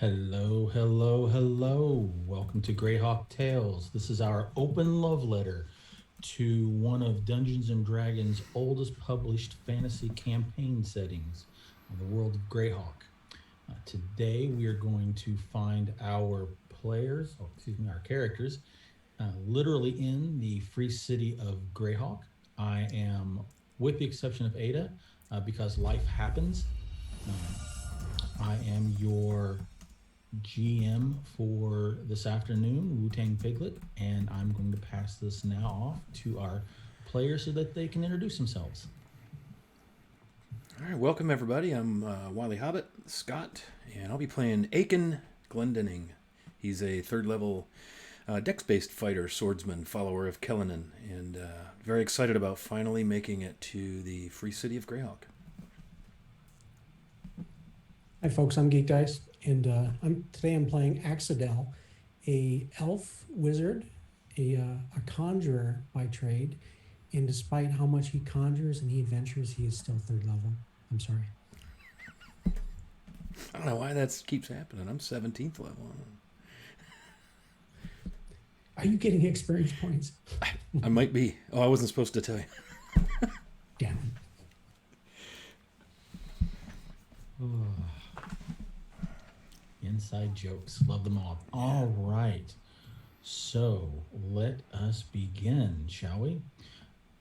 Hello, hello, hello. Welcome to Greyhawk Tales. This is our open love letter to one of Dungeons and Dragons' oldest published fantasy campaign settings, the world of Greyhawk. Today we are going to find our our characters, literally in the free city of Greyhawk. I am, with the exception of Ada, because life happens. Um, I am your GM for this afternoon, Wu Tang Piglet, and I'm going to pass this now off to our players so that they can introduce themselves. All right, welcome everybody. I'm Wily Hobbit, Scott, and I'll be playing Aiken Glendenning. He's a third level dex-based fighter, swordsman, follower of Kellenan, and very excited about finally making it to the free city of Greyhawk. Hi folks, I'm Geek Dice, and I'm playing Axidel, a elf wizard, a conjurer by trade, and despite how much he conjures and he adventures, he is still third level. I'm sorry. I don't know why that keeps happening. I'm 17th level. Are you getting experience points? I might be. Oh, I wasn't supposed to tell you. Damn. Inside jokes, love them all. All right, so let us begin, shall we?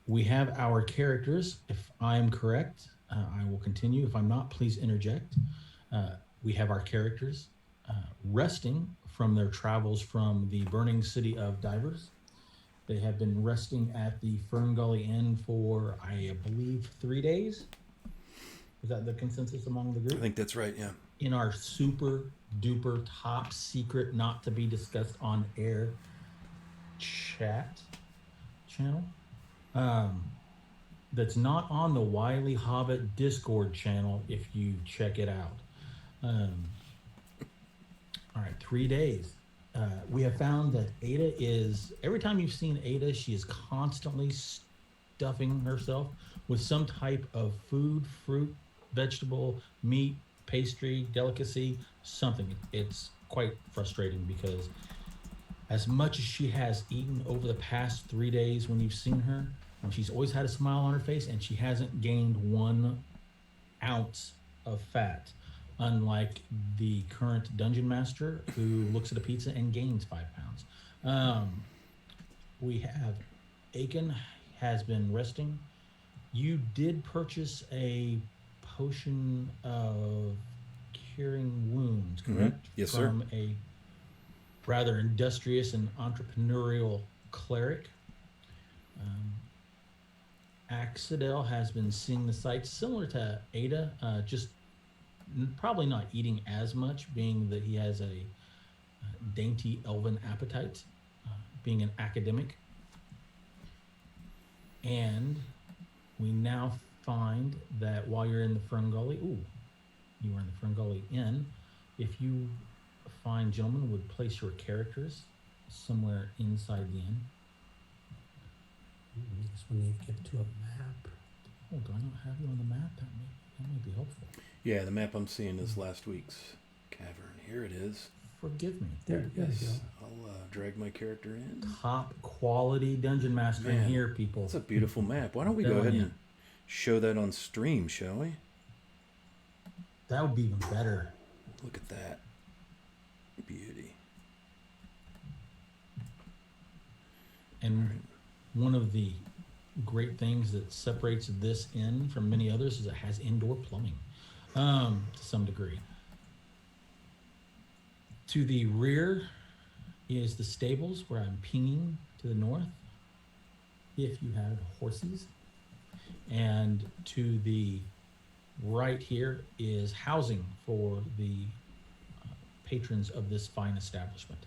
We have our characters. If I'm correct, I will continue. If I'm not, please interject. We have our characters resting from their travels from the burning city of Divers. They have been resting at the Fern Gully Inn for, I believe, 3 days. Is that the consensus among the group? I think that's right, yeah. In our super duper top secret, not to be discussed on air chat channel. That's not on the Wily Hobbit Discord channel if you check it out. All right, 3 days. We have found that Ada is, every time you've seen Ada, she is constantly stuffing herself with some type of food, fruit, vegetable, meat, pastry, delicacy, something. It's quite frustrating because as much as she has eaten over the past 3 days when you've seen her, she's always had a smile on her face and she hasn't gained 1 ounce of fat, unlike the current dungeon master who looks at a pizza and gains 5 pounds. We have Aiken has been resting. You did purchase a potion of curing wounds, correct? Mm-hmm. Yes, sir. From a rather industrious and entrepreneurial cleric. Axidel has been seeing the sights similar to Ada, just probably not eating as much, being that he has a dainty elven appetite, being an academic. And we now find that while you're in the Ferngully, you are in the Ferngully Inn. If you fine gentlemen would place your characters somewhere inside the inn. This one need to get to a map. Oh, do I not have you on the map? That may be helpful. Yeah, the map I'm seeing is last week's cavern. Here it is. Forgive me. There you go. I'll drag my character in. Top quality dungeon master in here, people. It's a beautiful map. Why don't we go ahead and show that on stream, shall we? That would be even better. Look at that beauty. And one of the great things that separates this inn from many others is it has indoor plumbing, to some degree. To the rear is the stables where I'm pinging to the north, if you have horses. And to the right here is housing for the patrons of this fine establishment.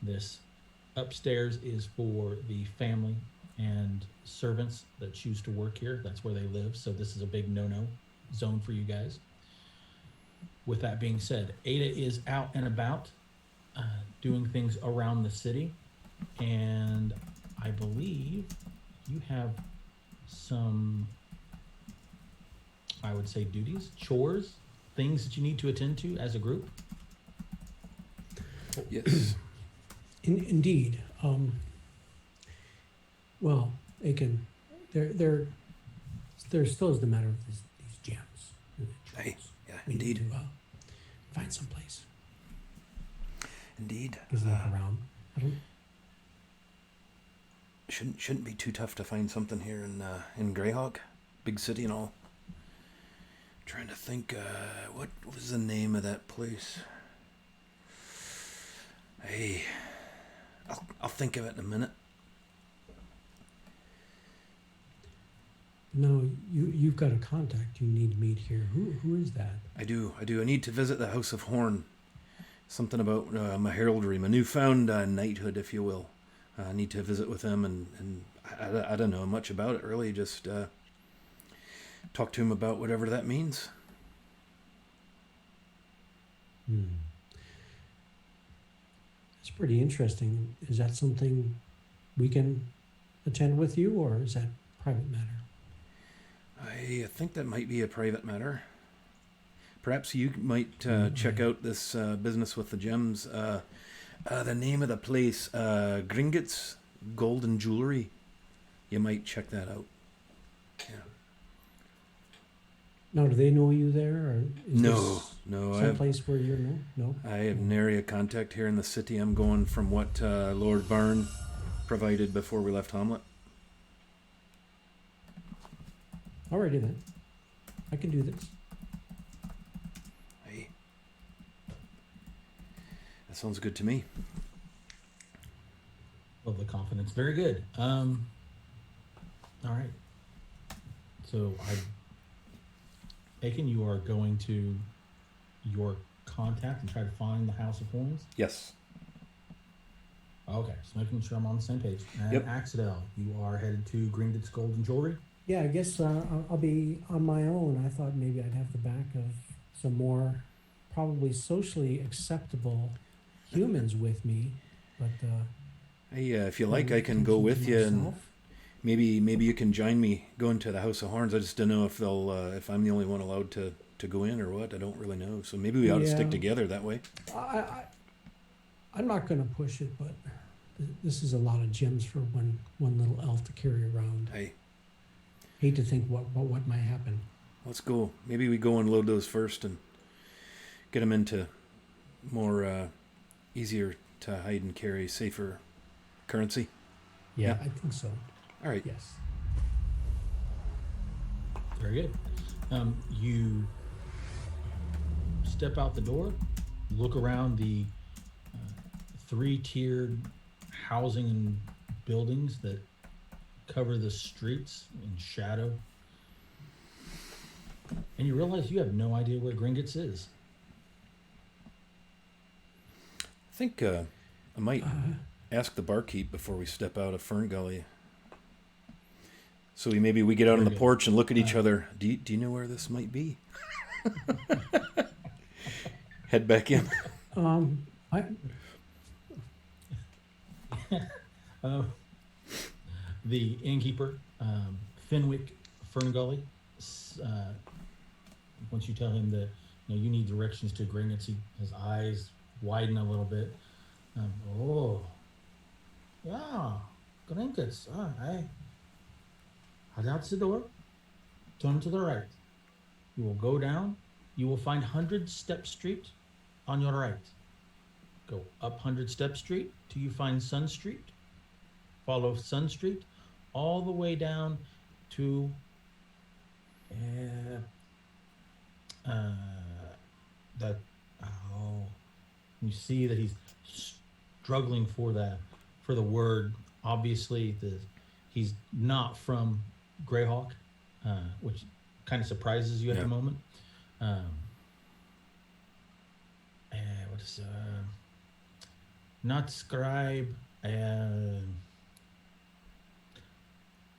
This upstairs is for the family and servants that choose to work here. That's where they live. So this is a big no-no zone for you guys. With that being said, Ada is out and about doing things around the city. And I believe you have some, I would say, duties, chores, things that you need to attend to as a group. Yes. Indeed. Well, Aiken, there still is the matter of these gems. And the Aye, jewels. yeah, We indeed. need to find some place. Indeed. Gives a look around. I don't. Shouldn't be too tough to find something here in Greyhawk, big city and all. Trying to think, what was the name of that place? Hey, I'll think of it in a minute. No, you've got a contact you need to meet here. Who is that? I do. I need to visit the House of Horn. Something about my heraldry, my newfound knighthood, if you will. I need to visit with them, and I don't know much about it, really. Just talk to him about whatever that means. It's pretty interesting. Is that something we can attend with you, or is that private matter? I think that might be a private matter. Perhaps you might check out this business with the gems. The name of the place, Gringotts Gold and Jewelry. You might check that out. Yeah. Now, do they know you there, or is No. this someplace where you're known? No. I have nary a contact here in the city. I'm going from what Lord Barn provided before we left Hamlet. Alrighty then. I can do this. Hey. That sounds good to me. Love the confidence. Very good. All right. So Aiken, you are going to your contact and try to find the House of Horns. Yes. Okay, just making sure I'm on the same page. And Yep. Axedel, you are headed to Gringotts Gold and Jewelry. Yeah, I guess I'll be on my own. I thought maybe I'd have the back of some more probably socially acceptable humans with me, but Hey, if you like, I can go with you, and maybe you can join me going to the House of Horns. I just don't know if they'll if I'm the only one allowed to go in or what. I don't really know. So maybe we ought to stick Yeah. together that way. I'm not going to push it, but this is a lot of gems for one little elf to carry around. Hey, Hate to think what might happen. let's go. Maybe we go and load those first and get them into more easier to hide and carry, safer currency. Yeah, Yeah. I think so. All right. Yes. Very good. You step out the door, look around the three-tiered housing and buildings that cover the streets in shadow, and you realize you have no idea where Gringotts is. I think I might ask the barkeep before we step out of Fern Gully. So maybe we get out on the Very good. porch and look at each other. Do you know where this might be? Head back in. I The innkeeper, Fenwick Ferngully, once you tell him that you need directions to Gringotts, his eyes widen a little bit. Oh, yeah, Gringotts. That's the door. Turn to the right. You will go down. You will find 100 Step Street on your right. Go up 100 Step Street till you find Sun Street. Follow Sun Street all the way down to you see that he's struggling for the word. Obviously, he's not from Greyhawk, which kind of surprises you at Yeah. the moment. What is not scribe?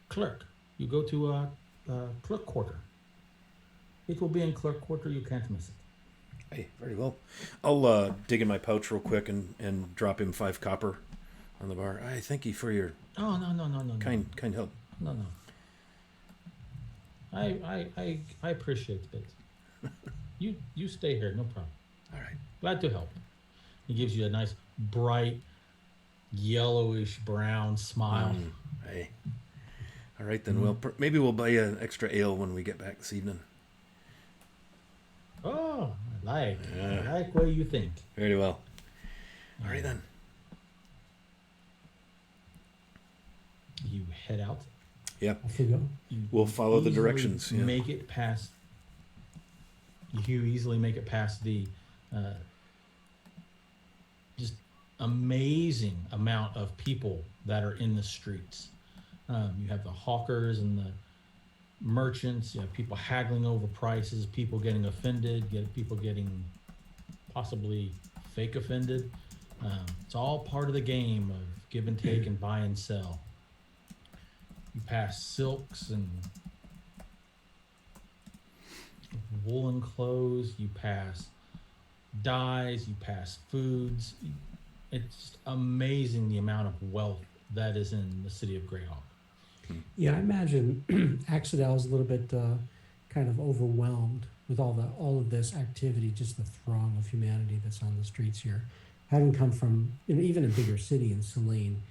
Clerk. You go to clerk quarter. It will be in clerk quarter. You can't miss it. Hey, very well. I'll dig in my pouch real quick and drop him 5 copper on the bar. I thank you for your Oh no. kind help. No. I appreciate it. You stay here, no problem. All right. Glad to help. It gives you a nice bright yellowish brown smile. Hey. All right, then. Well, maybe we'll buy you an extra ale when we get back this evening. Oh, I like what you think. Very well. All right, then. You head out. Yeah. Off we go. We'll follow the Easily directions. Yeah. Make it past. You easily make it past the just amazing amount of people that are in the streets. You have the hawkers and the merchants. You have people haggling over prices. People getting offended. People getting possibly fake offended. It's all part of the game of give and take and buy and sell. You pass silks and woolen clothes. You pass dyes. You pass foods. It's just amazing the amount of wealth that is in the city of Greyhawk. Yeah, I imagine Axedal is a little bit kind of overwhelmed with all of this activity, just the throng of humanity that's on the streets here. Having come from even a bigger city in Selene,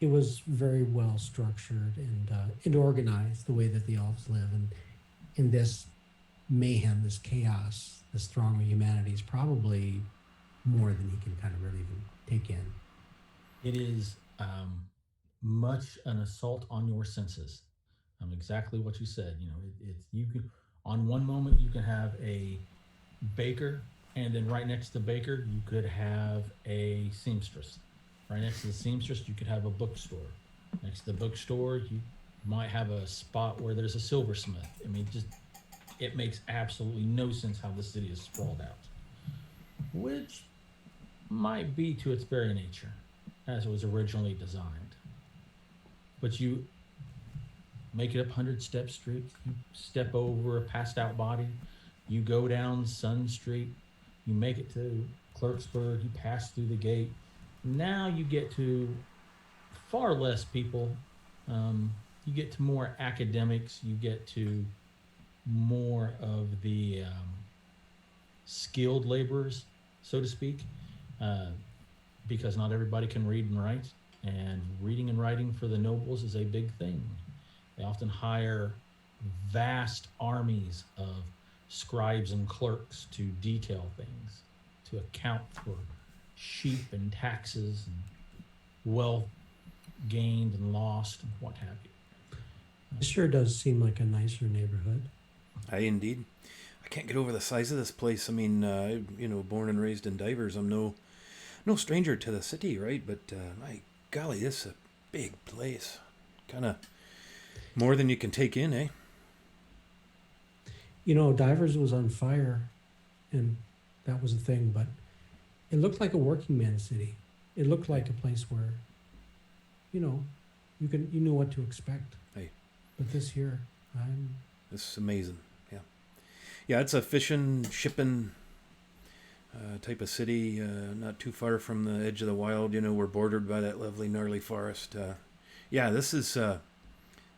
it was very well structured and organized the way that the elves live. And in this mayhem, this chaos, this throng of humanity is probably more than he can kind of really even take in. It is much an assault on your senses. Exactly what you said. It's you can on one moment you can have a baker, and then right next to the baker you could have a seamstress. Right next to the seamstress you could have a bookstore. Next to the bookstore you might have a spot where there's a silversmith. It makes absolutely no sense how the city is sprawled out, which might be to its very nature as it was originally designed. But you make it up 100 Step Street, you step over a passed out body, you go down Sun Street, you make it to Clerksburg, you pass through the gate. Now you get to far less people. You get to more academics, you get to more of the skilled laborers, so to speak, because not everybody can read and write. And reading and writing for the nobles is a big thing. They often hire vast armies of scribes and clerks to detail things, to account for sheep and taxes and wealth gained and lost and what have you. It sure does seem like a nicer neighborhood. Aye, indeed. I can't get over the size of this place. I mean, born and raised in Divers, I'm no stranger to the city, right? But my golly, this is a big place. Kind of more than you can take in, eh? Divers was on fire, and that was a thing, but it looked like a working man's city. It looked like a place where, you knew what to expect. Hey. But this here, This is amazing. Yeah. Yeah, it's a fishing, shipping type of city, not too far from the edge of the wild. We're bordered by that lovely gnarly forest. Yeah, this is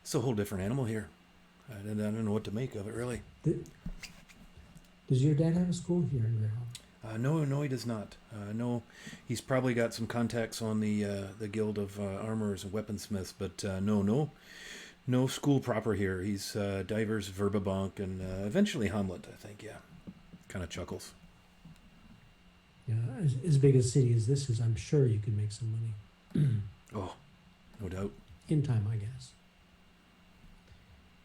it's a whole different animal here. I don't know what to make of it, really. Does your dad have a school here in Greyhawk? No, he does not. No, he's probably got some contacts on the Guild of Armorers and Weaponsmiths, but no school proper here. He's Divers, Verbabank, and eventually Hamlet, I think. Yeah, kind of chuckles. Yeah, as big a city as this is, I'm sure you could make some money. Oh, no doubt. In time, I guess.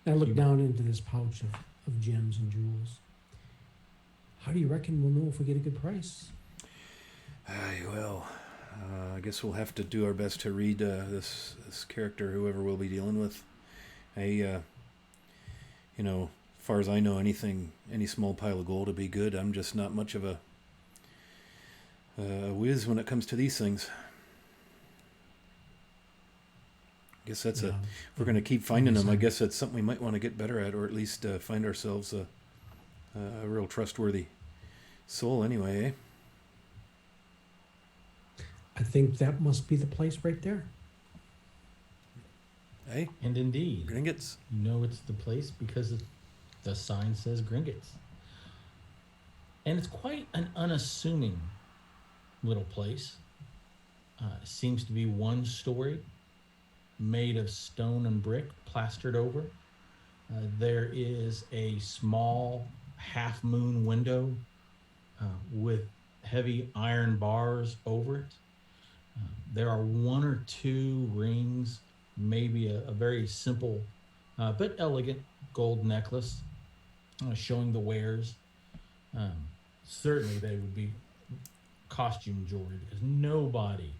I look down into this pouch of gems and jewels. How do you reckon we'll know if we get a good price? Well, I guess we'll have to do our best to read this character, whoever we'll be dealing with. As far as I know, any small pile of gold would be good. I'm just not much of a whiz when it comes to these things. I guess that's if we're going to keep finding them, I guess that's something we might want to get better at, or at least find ourselves a real trustworthy soul anyway, eh? I think that must be the place right there. Eh? And indeed. Gringotts. It's the place because the sign says Gringotts. And it's quite an unassuming little place. Seems to be one story, made of stone and brick, plastered over. There is a small half moon window with heavy iron bars over it. There are one or two rings, maybe a very simple but elegant gold necklace showing the wares. Um, Certainly, they would be costume jewelry because nobody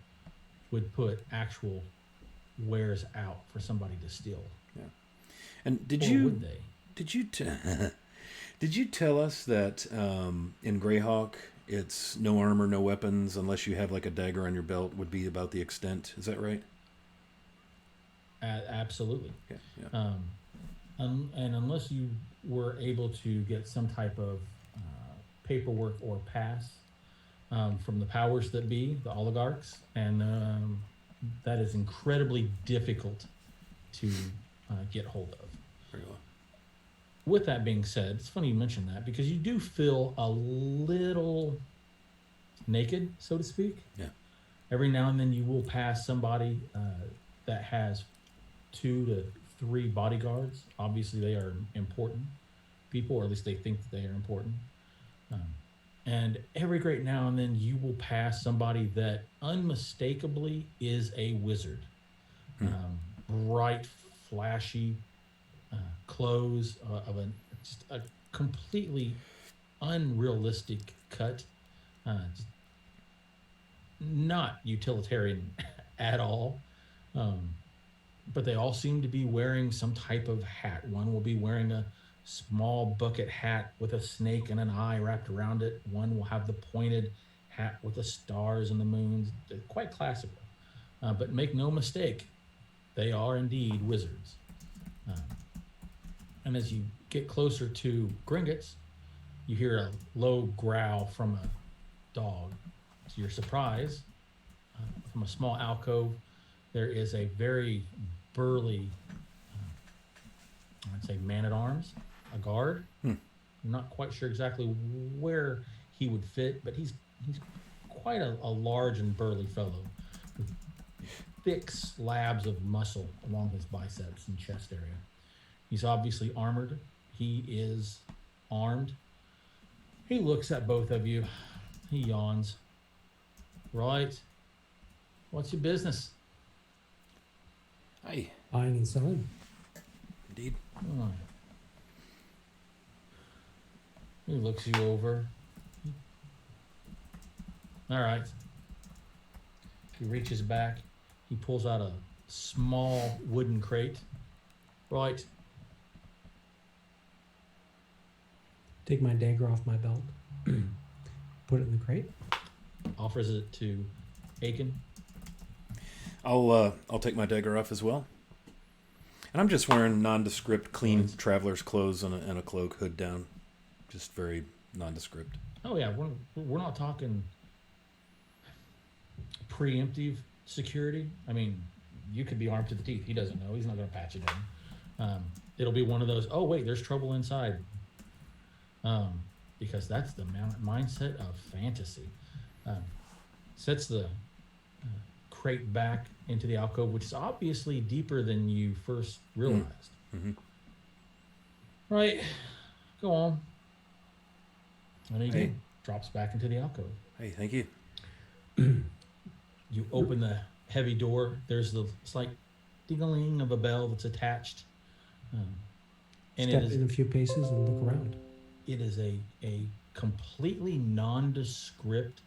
would put actual wares out for somebody to steal. Yeah. And Or would they? did you did you tell us that in Greyhawk it's no armor, no weapons unless you have like a dagger on your belt would be about the extent? Is that right? Absolutely. Yeah. Yeah. And unless you were able to get some type of paperwork or pass from the powers that be, the oligarchs, and that is incredibly difficult to get hold of. Very well. With that being said, it's funny you mention that because you do feel a little naked, so to speak. Yeah. Every now and then you will pass somebody that has 2 to 3 bodyguards. Obviously, they are important people, or at least they think that they are important. And every great now and then you will pass somebody that unmistakably is a wizard. Bright, flashy clothes of just a completely unrealistic cut. Just not utilitarian at all. But they all seem to be wearing some type of hat. One will be wearing a small bucket hat with a snake and an eye wrapped around it. One will have the pointed hat with the stars and the moons. They're quite classical. But make no mistake, they are indeed wizards. And as you get closer to Gringotts, you hear a low growl from a dog. To your surprise, from a small alcove, there is a very burly, I'd say man-at-arms, a guard. I'm not quite sure exactly where he would fit, but he's quite a large and burly fellow with thick slabs of muscle along his biceps and chest area. He's obviously armored. He is armed. He looks at both of you. He yawns. Right. What's your business? Hi. Buying and selling. Indeed. Oh. He looks you over. All right. He reaches back. He pulls out a small wooden crate. Right. Take my dagger off my belt. Put it in the crate. Offers it to Aiken. I'll take my dagger off as well. And I'm just wearing nondescript, clean traveler's clothes and a cloak, hood down. Just very nondescript. Oh yeah, we're not talking preemptive security. I mean, you could be armed to the teeth. He doesn't know. He's not going to patch it in. It'll be one of those. Oh wait, there's trouble inside. Because that's the mindset of fantasy. Sets the crate back into the alcove, which is obviously deeper than you first realized. Mm-hmm. Right, go on. And he Hey. drops back into the alcove. Hey, thank you. You open the heavy door. There's the slight ding-a-ling of a bell that's attached. And Step in a few paces and look around. it is a completely nondescript,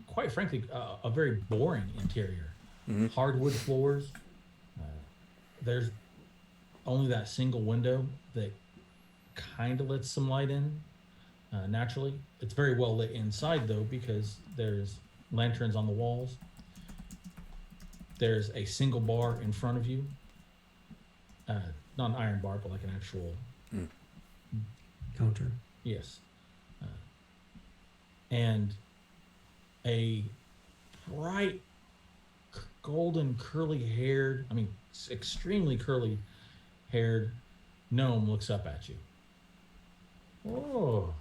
quite frankly, a very boring interior. Mm-hmm. Hardwood floors. There's only that single window that kind of lets some light in naturally. It's very well lit inside though because there's lanterns on the walls. There's a single bar in front of you. Not an iron bar, but like an actual Counter. yes. And a bright golden curly haired, extremely curly haired gnome looks up at you. Oh,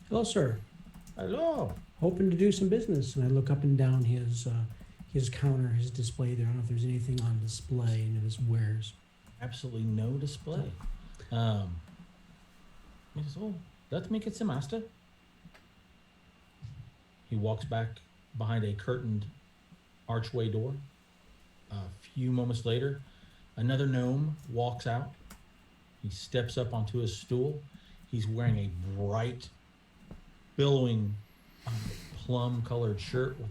Hello, sir. hello. hoping to do some business. And I look up and down his counter, his display there. I don't know if there's anything on display in his wares. Absolutely no display. He says, "Oh, let me get some master." He walks back behind a curtained archway door. A few moments later, another gnome walks out. He steps up onto his stool. He's wearing a bright, billowing, plum-colored shirt with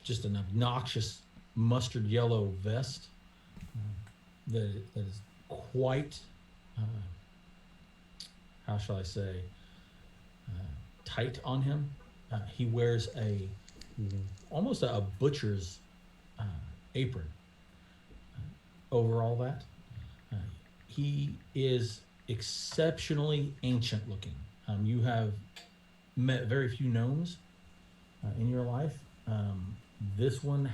just an obnoxious mustard yellow vest that is quite, how shall I say, tight on him. He wears almost a butcher's apron over all that. He is exceptionally ancient looking. You have met very few gnomes in your life. This one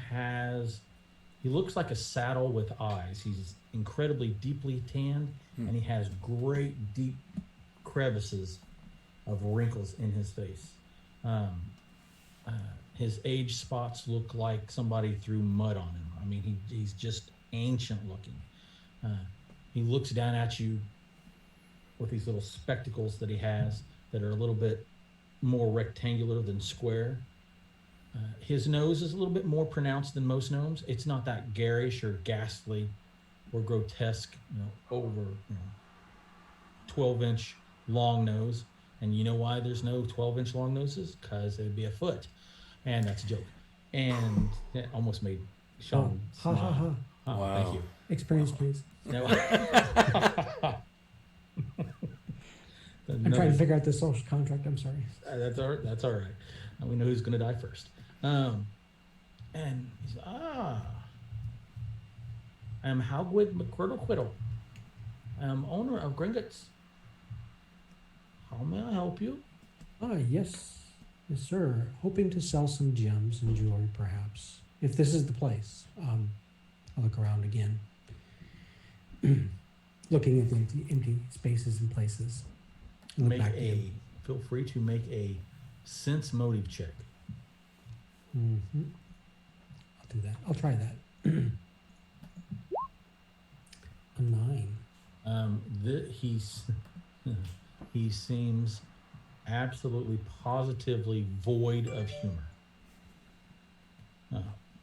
he looks like a saddle with eyes. He's incredibly deeply tanned, and he has great deep crevices of wrinkles in his face. His age spots look like somebody threw mud on him. I mean, he's just ancient looking. He looks down at you with these little spectacles that he has that are a little bit more rectangular than square. His nose is a little bit more pronounced than most gnomes. It's not that garish or ghastly or grotesque, over 12-inch long nose. And you know why there's no 12-inch long noses? Because it'd be a foot. And that's a joke. And it almost made Sean smile. Ha ha ha. Oh, Wow. Thank you. Experience, please. No. I'm trying to figure out the social contract. I'm sorry. That's all right. We know who's going to die first. And he's, I'm Hagwid McQuiddle. I'm owner of Gringotts. How may I help you? Yes, sir. Hoping to sell some gems and jewelry, perhaps. If this is the place. I'll look around again. Looking at the empty spaces and places. Feel free to make a sense motive check. Mm-hmm. I'll do that. I'll try that. A 9. He seems absolutely positively void of humor.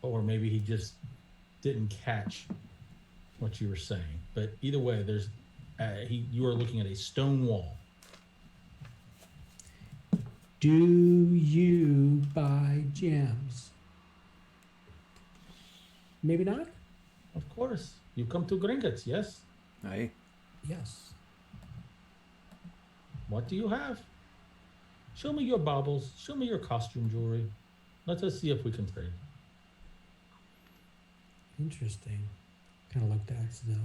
Or maybe he just didn't catch what you were saying. But either way, you are looking at a stone wall. Do you buy gems? Maybe not? Of course. You come to Gringotts, yes? Aye. Yes. What do you have? Show me your baubles. Show me your costume jewelry. Let us see if we can trade. Interesting. Kind of looked at Axel.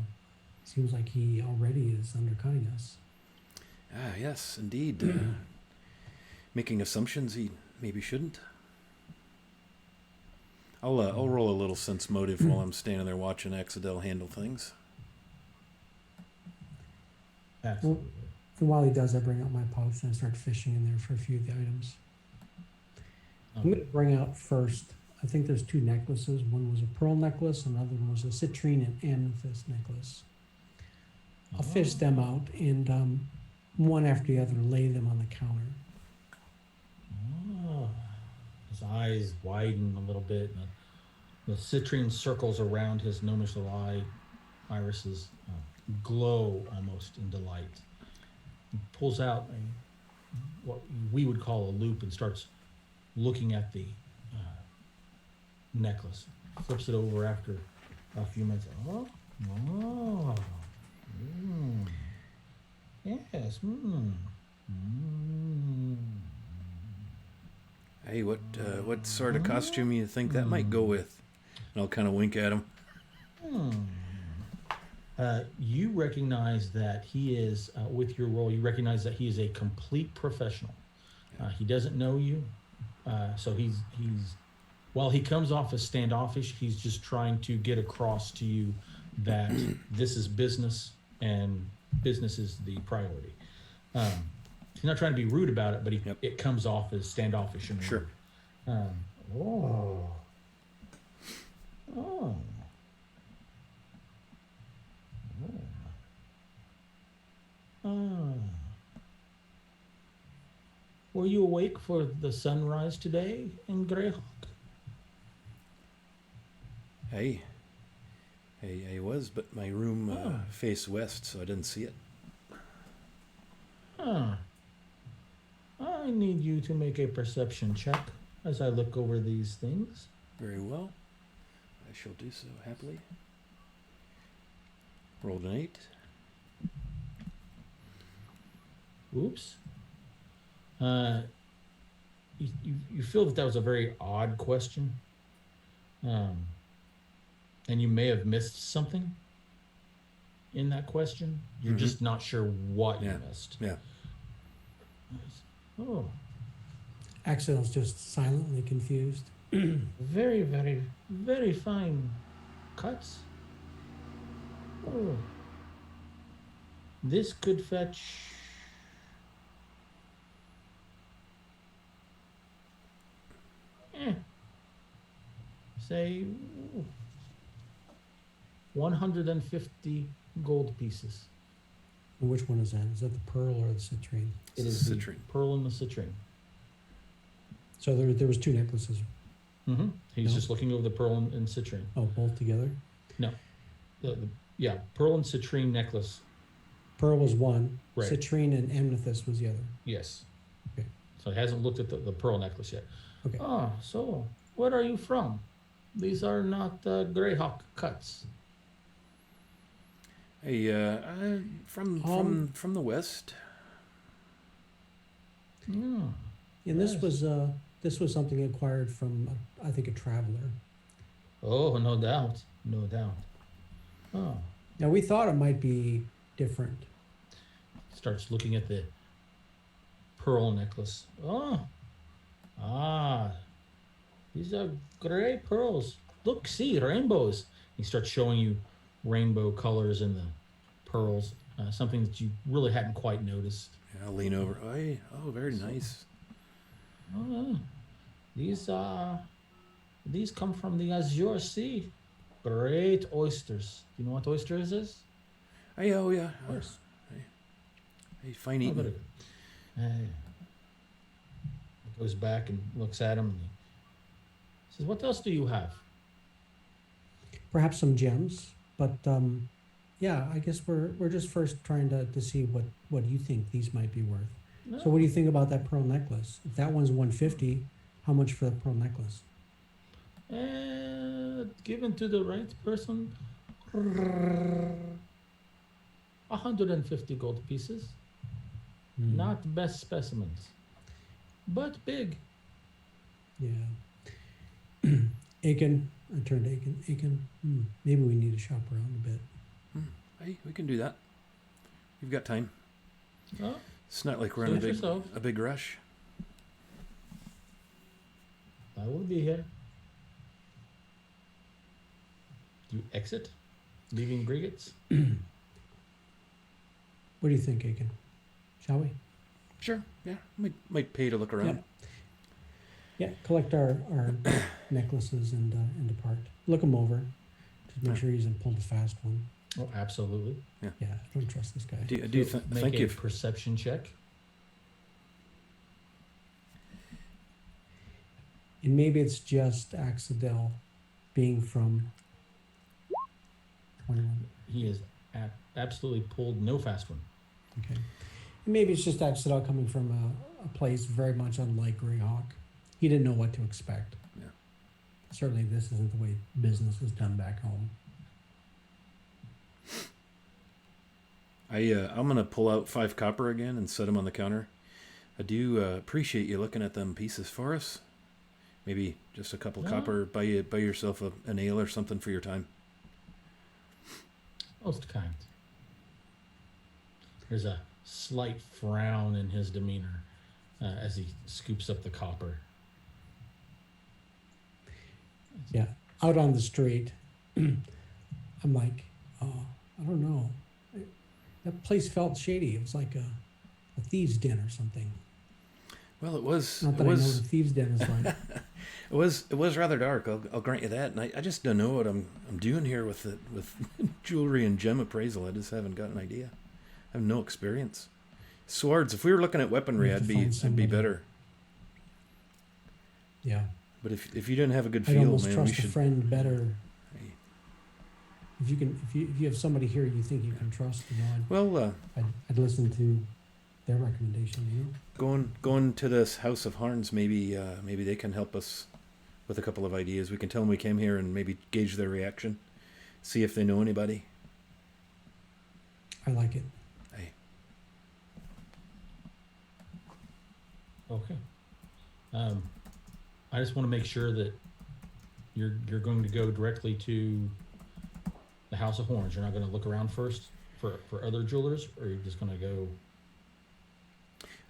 Seems like he already is undercutting us. Yes, indeed. Making assumptions he maybe shouldn't. I'll roll a little sense motive while I'm standing there watching Axel handle things. Absolutely. And while he does, I bring out my pouch and I start fishing in there for a few of the items. I'm going to bring out first, I think there's 2 necklaces. One was a pearl necklace, another one was a citrine and amethyst necklace. I'll fish them out and one after the other lay them on the counter. His eyes widen a little bit. And the citrine circles around his gnomish irises glow almost in delight. He pulls out what we would call a loop and starts looking at the necklace. Flips it over after a few minutes. Yes. Hey, what sort of costume you think that might go with? And I'll kind of wink at him. You recognize that he is, with your role, you recognize that he is a complete professional. He doesn't know you, so he's while he comes off as standoffish, he's just trying to get across to you that this is business and business is the priority. He's not trying to be rude about it, but Yep. it comes off as standoffish and Sure. rude. Oh. Oh. Ah. Were you awake for the sunrise today in Greyhawk? I was, but my room Oh. faced west, so I didn't see it. Huh. I need you to make a perception check as I look over these things. Very well. I shall do so happily. Rolled an 8. Oops. You feel that was a very odd question, and you may have missed something in that question. You're just not sure what you missed. Yeah. Oh, Axel's just silently confused. very, very, very fine cuts. Oh, this could fetch. Say 150 gold pieces. And which one is that? Is that the pearl or the citrine? It is the citrine. pearl and the citrine. So there was 2 necklaces. Mm-hmm. He's No. just looking over the pearl and citrine. Oh, both together? No, yeah, pearl and citrine necklace. Pearl was one. Right. Citrine and amethyst was the other. Yes. Okay. So he hasn't looked at the pearl necklace yet. Okay. Oh, so where are you from? These are not Greyhawk cuts. Hey, from the west. Yeah. And this Yes. was something acquired from I think a traveler. Oh, no doubt, no doubt. Oh, Now we thought it might be different. starts looking at the pearl necklace. Oh, these are gray pearls. Look, see, rainbows. He starts showing you rainbow colors in the pearls, something that you really hadn't quite noticed. Yeah, I'll lean over. Hey, oh, very nice. Oh, these come from the Azure Sea. Great oysters. Do you know what oysters is? Hey, oh yeah. Of course. Hey, fine Oh, very eating. good. He goes back and looks at him and he says, "What else do you have?" Perhaps some gems, but yeah, I guess we're just first trying to see what you think these might be worth. No. So what do you think about that pearl necklace? If that one's 150, how much for the pearl necklace? Given to the right person, 150 gold pieces. Not best specimens, but big. Yeah. Aiken, I turned to Aiken. Aiken, maybe we need to shop around a bit. Hey, we can do that. We've got time. Oh, It's not like we're in suit yourself. a big rush. I will be here. Do you exit, leaving Brigates? What do you think, Aiken? Shall we? Sure. Yeah. Might pay to look around. Yeah, collect our necklaces and depart. Look them over. Just make sure he hasn't pulled a fast one. Oh, absolutely. Yeah, I don't trust this guy. Make Thank a you. perception check. And maybe it's just Axadel being from 21. He has absolutely pulled no fast one. Okay. And maybe it's just Axadel coming from a place very much unlike Greyhawk. He didn't know what to expect. Yeah. Certainly this isn't the way business is done back home. I'm gonna pull out 5 copper again and set them on the counter. I do appreciate you looking at them pieces for us. Maybe just a couple Yeah. copper. Buy yourself an ale or something for your time. Most kind. There's a slight frown in his demeanor as he scoops up the copper. Yeah. Out on the street, I'm like, oh, I don't know. That place felt shady. It was like a thieves' den or something. Well, it was. Not It that I know what was. a thieves' den is like. It was rather dark. I'll grant you that. And I just don't know what I'm doing here with it with jewelry and gem appraisal. I just haven't got an idea. I have no experience. Swords. If we were looking at weaponry, We have I'd to be find somebody. better. Yeah. But if you didn't have a good I'd feel, almost man, we trust a should. friend better. Hey. If you have somebody here you think you can trust, Well, I'd listen to their recommendation. going to this House of Harns, maybe they can help us with a couple of ideas. We can tell them we came here and maybe gauge their reaction, see if they know anybody. I like it. Hey. Okay. I just want to make sure that you're going to go directly to the House of Horns. You're not going to look around first for other jewelers, or you're just going to go.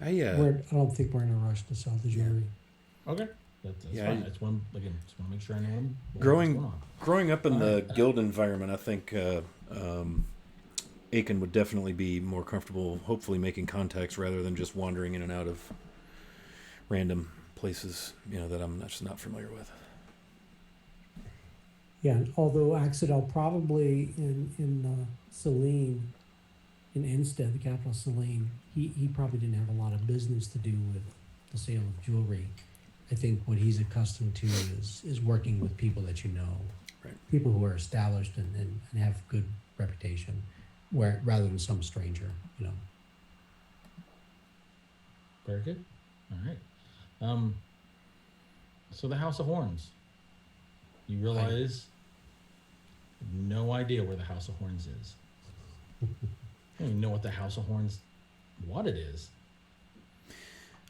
I I don't think we're in a rush to sell the jewelry. Okay. That's Yeah, fine. That's one. Again, just want to make sure I know what's Growing- going on. growing up in the Alright. guild environment, I think Aiken would definitely be more comfortable, hopefully making contacts rather than just wandering in and out of random places, that I'm just not familiar with. Yeah, although Axidel probably in Selene, in Enstead, the capital of Selene, he probably didn't have a lot of business to do with the sale of jewelry. I think what he's accustomed to is working with people that you know, Right. people who are established and have good reputation, rather than some stranger. Very good. All right. So the House of Horns. You realize no idea where the House of Horns is. I don't even know what the House of Horns, what it is.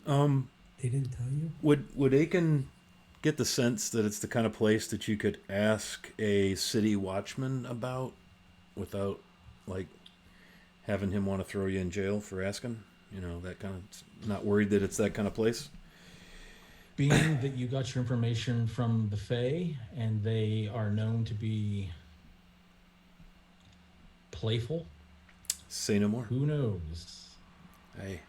They didn't tell you? Would Aiken get the sense that it's the kind of place that you could ask a city watchman about without, like, having him want to throw you in jail for asking? That kind of, not worried that it's that kind of place? Being that you got your information from the Fae, and they are known to be playful, Say no more. who knows? Hey.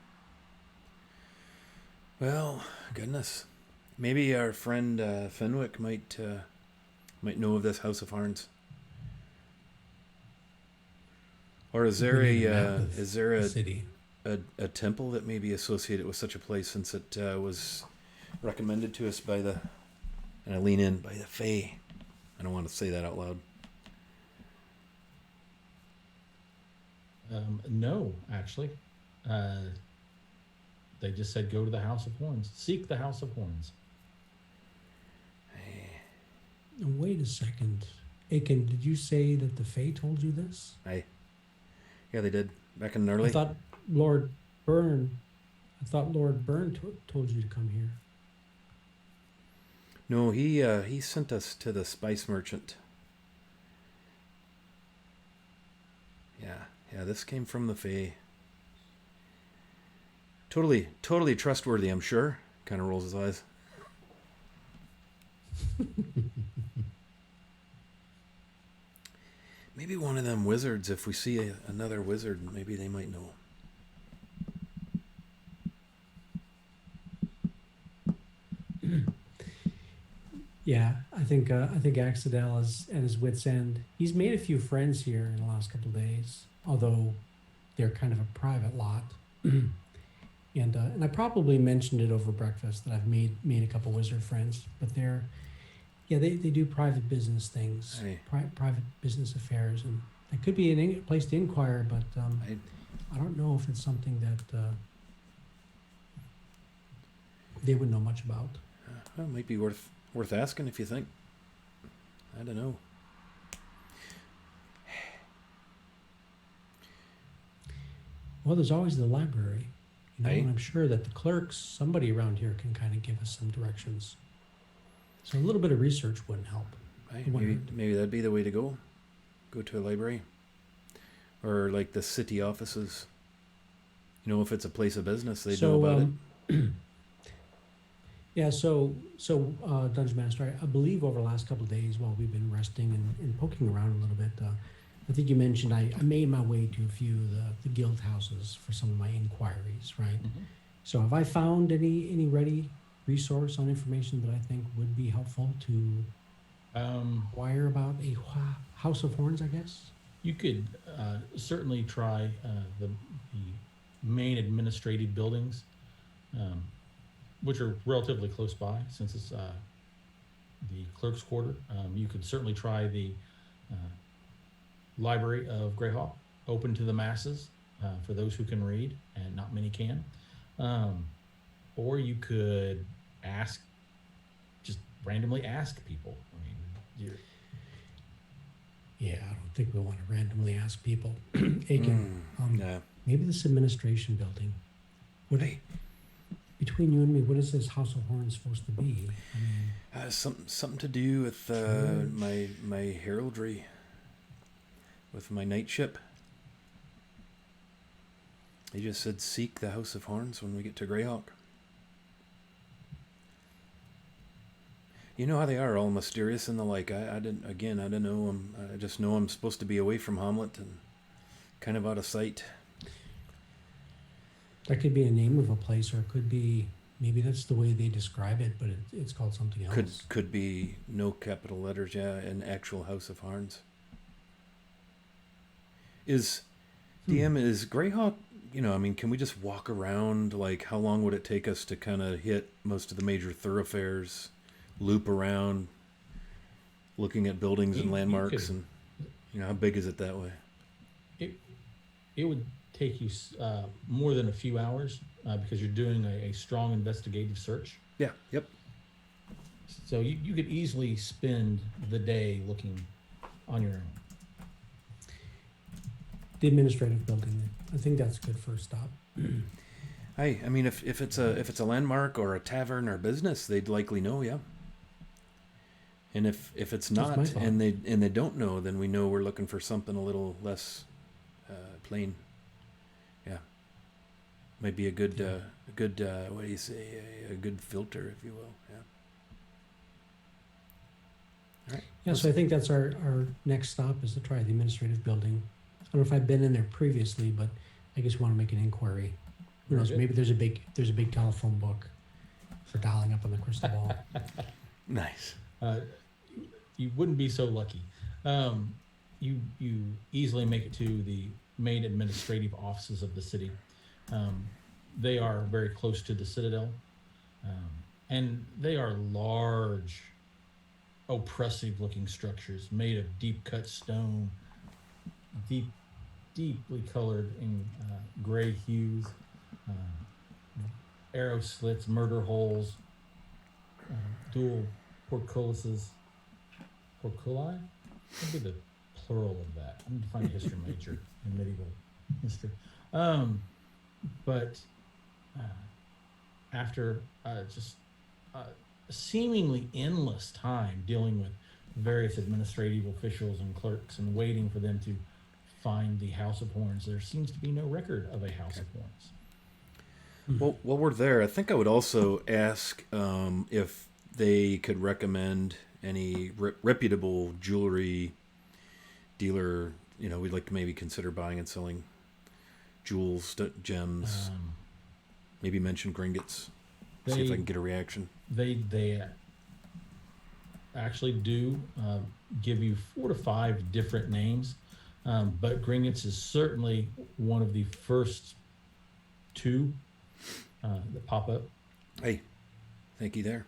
Well, goodness. Maybe our friend Fenwick might know of this House of Harns. Or is there We need map of the a city? temple that may be associated with such a place, since it was recommended to us by the, and I lean in, by the Fae. I don't want to say that out loud. No, actually. They just said go to the House of Horns. Seek the House of Horns. Wait a second. Aiken, did you say that the Fae told you this? Yeah, they did. Back in early. I thought Lord Byrne told you to come here. No, he sent us to the spice merchant. Yeah, this came from the Fae. Totally trustworthy, I'm sure. Kind of rolls his eyes. Maybe one of them wizards, if we see another wizard, maybe they might know. Yeah, I think Axidel is at his wit's end. He's made a few friends here in the last couple of days, although they're kind of a private lot. And I probably mentioned it over breakfast that I've made a couple wizard friends, but they do private business things, Hey. private business affairs, and it could be a place to inquire, but I don't know if it's something that they would know much about. Well, it might be worth asking if you think. I don't know. Well, there's always the library, Hey. and I'm sure that the clerks, somebody around here, can kind of give us some directions. So a little bit of research wouldn't help. Hey, I wonder- maybe that'd be the way to go. Go to a library. Or like the city offices. If it's a place of business, they know about it. Yeah, so Dungeon Master, I believe over the last couple of days while we've been resting and poking around a little bit, I think you mentioned I made my way to a few of the guild houses for some of my inquiries, right? So have I found any ready resource on information that I think would be helpful to inquire about a House of Horns, I guess? You could certainly try the main administrative buildings, which are relatively close by, since it's the clerk's quarter. You could certainly try the library of Greyhawk, open to the masses for those who can read, and not many can. Or you could just randomly ask people. I mean, Yeah, I don't think we want to randomly ask people. Aiken, Yeah. maybe this administration building. What, between you and me, what is this House of Horns supposed to be? I mean, Something to do with my heraldry, with my knightship. He just said, "Seek the House of Horns when we get to Greyhawk." You know how they are, all mysterious and the like. I didn't know them. I just know I'm supposed to be away from Hamlet and kind of out of sight. that could be a name of a place, or it could be, maybe that's the way they describe it, but it's called something else. Could be no capital letters, yeah, an actual House of Horns. Is DM is Greyhawk? You know, I mean, can we just walk around? Like, how long would it take us to kind of hit most of the major thoroughfares, loop around, looking at buildings and landmarks, and how big is it that way? It would take you more than a few hours because you're doing a strong investigative search. Yeah. Yep. So you could easily spend the day looking on your own. The administrative building, I think that's a good first stop. I mean, if it's a landmark or a tavern or business, they'd likely know, yeah. And if it's That's my not, thought. and they don't know, then we know we're looking for something a little less plain. Yeah, might be a good what do you say, a good filter, if you will. Yeah. All right. Yeah, so I think that's our next stop, is to try the administrative building. I don't know if I've been in there previously, but I just want to make an inquiry. Who knows? Very Maybe there's a big telephone book for dialing up on the crystal ball. Nice. You wouldn't be so lucky. You easily make it to the main administrative offices of the city. They are very close to the Citadel, and they are large, oppressive-looking structures made of deep-cut stone, deeply colored in gray hues, arrow slits, murder holes, dual portcullises. Portculli? What would be the plural of that? I need to find a history major in medieval history. But after just seemingly endless time dealing with various administrative officials and clerks and waiting for them to find the House of Horns, there seems to be no record of a House of Horns. Well, while we're there, I think I would also ask if they could recommend any reputable jewelry dealer. We'd like to maybe consider buying and selling jewels, gems. Maybe mention Gringotts. See if I can get a reaction. They actually do give you 4 to 5 different names, but Gringotts is certainly one of the first 2 that pop up. Hey, thank you there.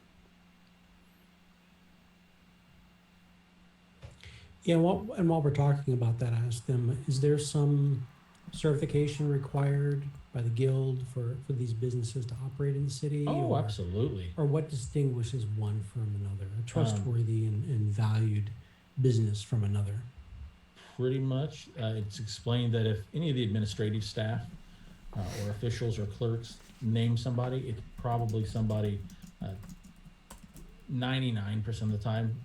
Yeah, while we're talking about that, I asked them, is there some certification required by the guild for these businesses to operate in the city? Oh, absolutely. Or what distinguishes one from another, a trustworthy and valued business from another? Pretty much. It's explained that if any of the administrative staff or officials or clerks name somebody, it's probably somebody 99% of the time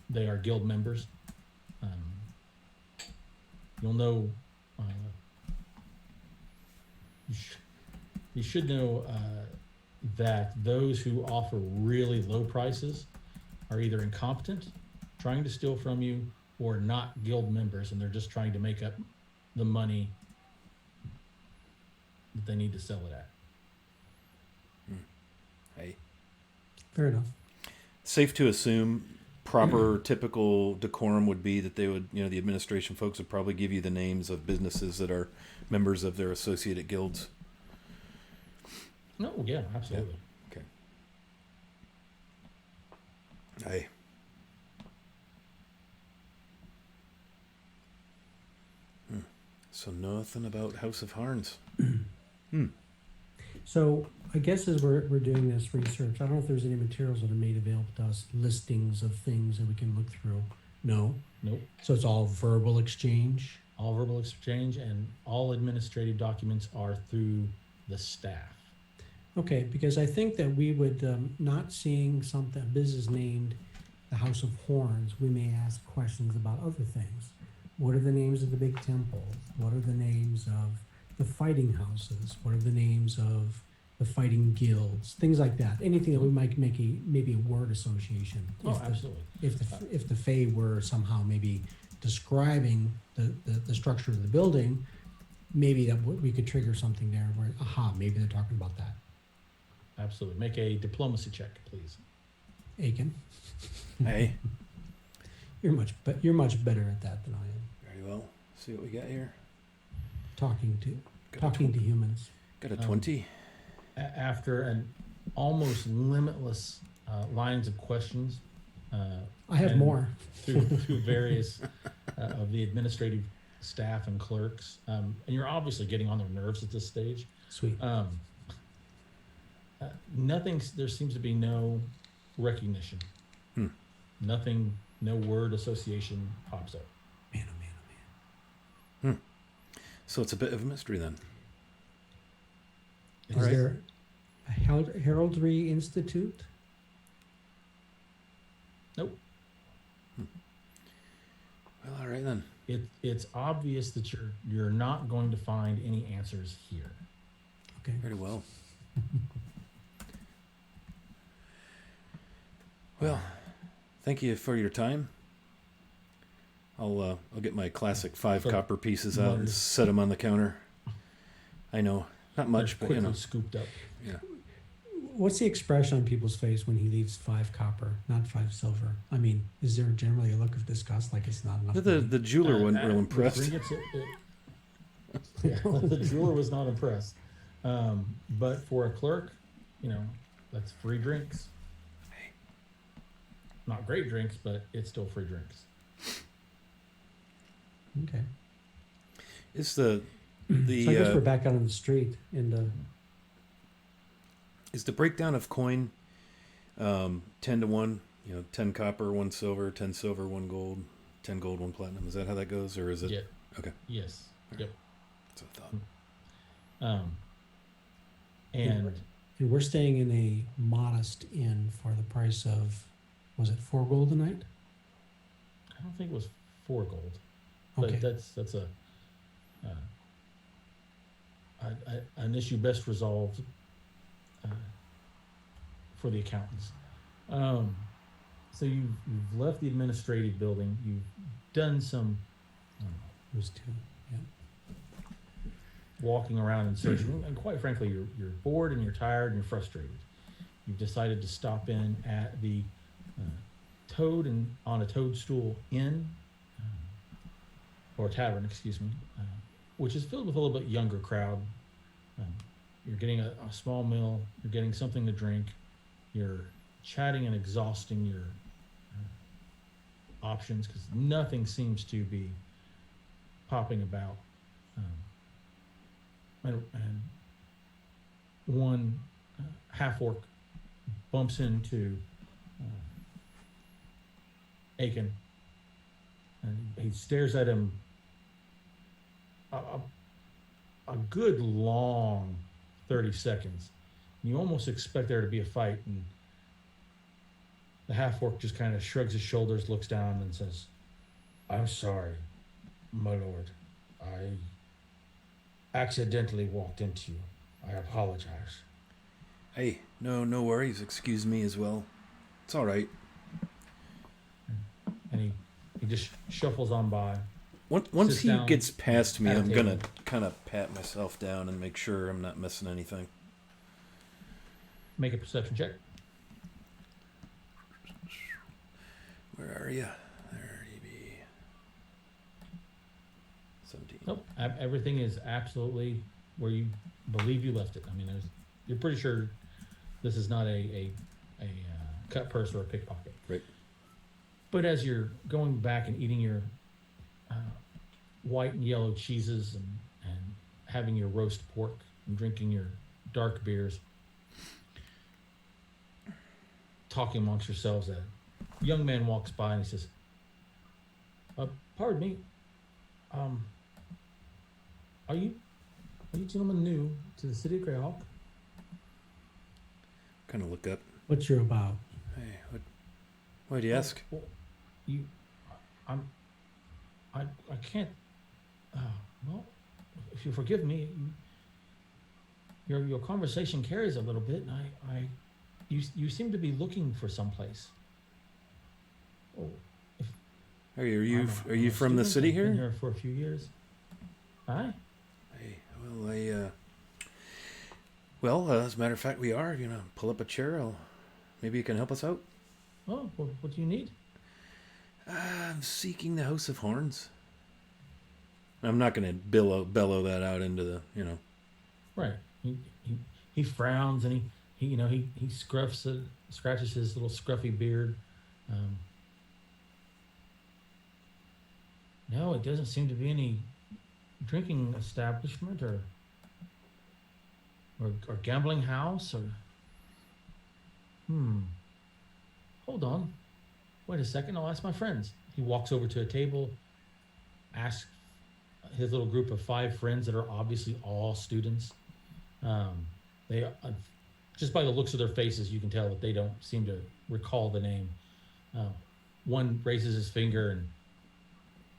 they are guild members. You'll know, you should know that those who offer really low prices are either incompetent, trying to steal from you, or not guild members, and they're just trying to make up the money that they need to sell it at. Hey, Fair enough. safe to assume proper typical decorum would be that they would, the administration folks would probably give you the names of businesses that are members of their associated guilds. No, yeah, absolutely. Okay. Hey. So nothing about House of Harns. So I guess as we're doing this research, I don't know if there's any materials that are made available to us, listings of things that we can look through. No. Nope. So it's all verbal exchange. All verbal exchange and all administrative documents are through the staff. Okay, because I think that we would, not seeing something, a business named the House of Horns, we may ask questions about other things. What are the names of the big temples? What are the names of the fighting houses? What are the names of the fighting guilds? Things like that. Anything that we might make maybe a word association. Oh, absolutely. If the Fae were somehow maybe describing the structure of the building, maybe that we could trigger something there where, aha, maybe they're talking about that. Absolutely. Make a diplomacy check, please. Aiken, Hey. you're much better at that than I am. Very well. See what we got here. Talking Got to humans. Got a 20. After an almost limitless lines of questions, I have and more. through various of the administrative staff and clerks, and you're obviously getting on their nerves at this stage. Sweet. There seems to be no recognition. Nothing, no word association pops up. Man, oh man, oh man. So it's a bit of a mystery then. Is Alright. there a heraldry institute? Nope. Well, all right then. It's obvious that you're not going to find any answers here. Okay. Very well. Well, thank you for your time. I'll get my classic 5 So, copper pieces out and wonderful. set them on the counter. I know, not much, They're but quickly scooped up. yeah. What's the expression on people's face when he leaves 5 copper, not 5 silver? I mean, is there generally a look of disgust, like it's not enough? The jeweler wasn't real The impressed. the jeweler was not impressed. But for a clerk, that's free drinks. Not great drinks, but it's still free drinks. Okay. Is the So I guess we're the back out on the street, and is the breakdown of coin 10 to 1? 10 copper, 1 silver, 10 silver, 1 gold, 10 gold, 1 platinum. Is that how that goes, or is it? Yeah. Okay. Yes. Yep. That's what I thought. And and we're staying in a modest inn for the price of, was it 4 gold a night? I don't think it was 4 gold. But Okay. that's an issue best resolved for the accountants. So you've left the administrative building. You've done some It was 2. Yeah. walking around and searching, and quite frankly, you're bored and you're tired and you're frustrated. You've decided to stop in at the Toad and on a Toadstool Inn, or tavern, excuse me, which is filled with a little bit younger crowd. You're getting a small meal. You're getting something to drink. You're chatting and exhausting your options because nothing seems to be popping about. And one half-orc bumps into Aiken, and he stares at him a good long 30 seconds. You almost expect there to be a fight, and the half-orc just kind of shrugs his shoulders, looks down, and says, "I'm sorry, my lord. I accidentally walked into you. I apologize." Hey, no worries. Excuse me as well. It's all right. And he He just shuffles on by. Once Sits he down gets past me, at a I'm gonna table. kind of pat myself down and make sure I'm not missing anything. Make a perception check. Where are you? There you be. 17. Nope. Everything is absolutely where you believe you left it. I mean, you're pretty sure this is not a cut purse or a pickpocket. Right. But as you're going back and eating your white and yellow cheeses and having your roast pork and drinking your dark beers, talking amongst yourselves, a young man walks by and he says, pardon me, are you gentlemen new to the city of Greyhawk? Kind of look up. What you're about? Hey, why do you ask? Well, I can't. Well, if you forgive me, your conversation carries a little bit, and you seem to be looking for someplace. Oh, Are you I'm a from the student. city I've been here? here for a few years. Aye. Hey, well, as a matter of fact, we are. You know, pull up a chair. Maybe you can help us out. Oh, what do you need? I'm seeking the House of Horns. I'm not going to bellow that out into the, you know. Right. He frowns and he scratches his little scruffy beard. No, it doesn't seem to be any drinking establishment or gambling house or. Hold on. Wait a second. I'll ask my friends. He walks over to a table, asks his little group of 5 friends that are obviously all students. They just by the looks of their faces, you can tell that they don't seem to recall the name. One raises his finger and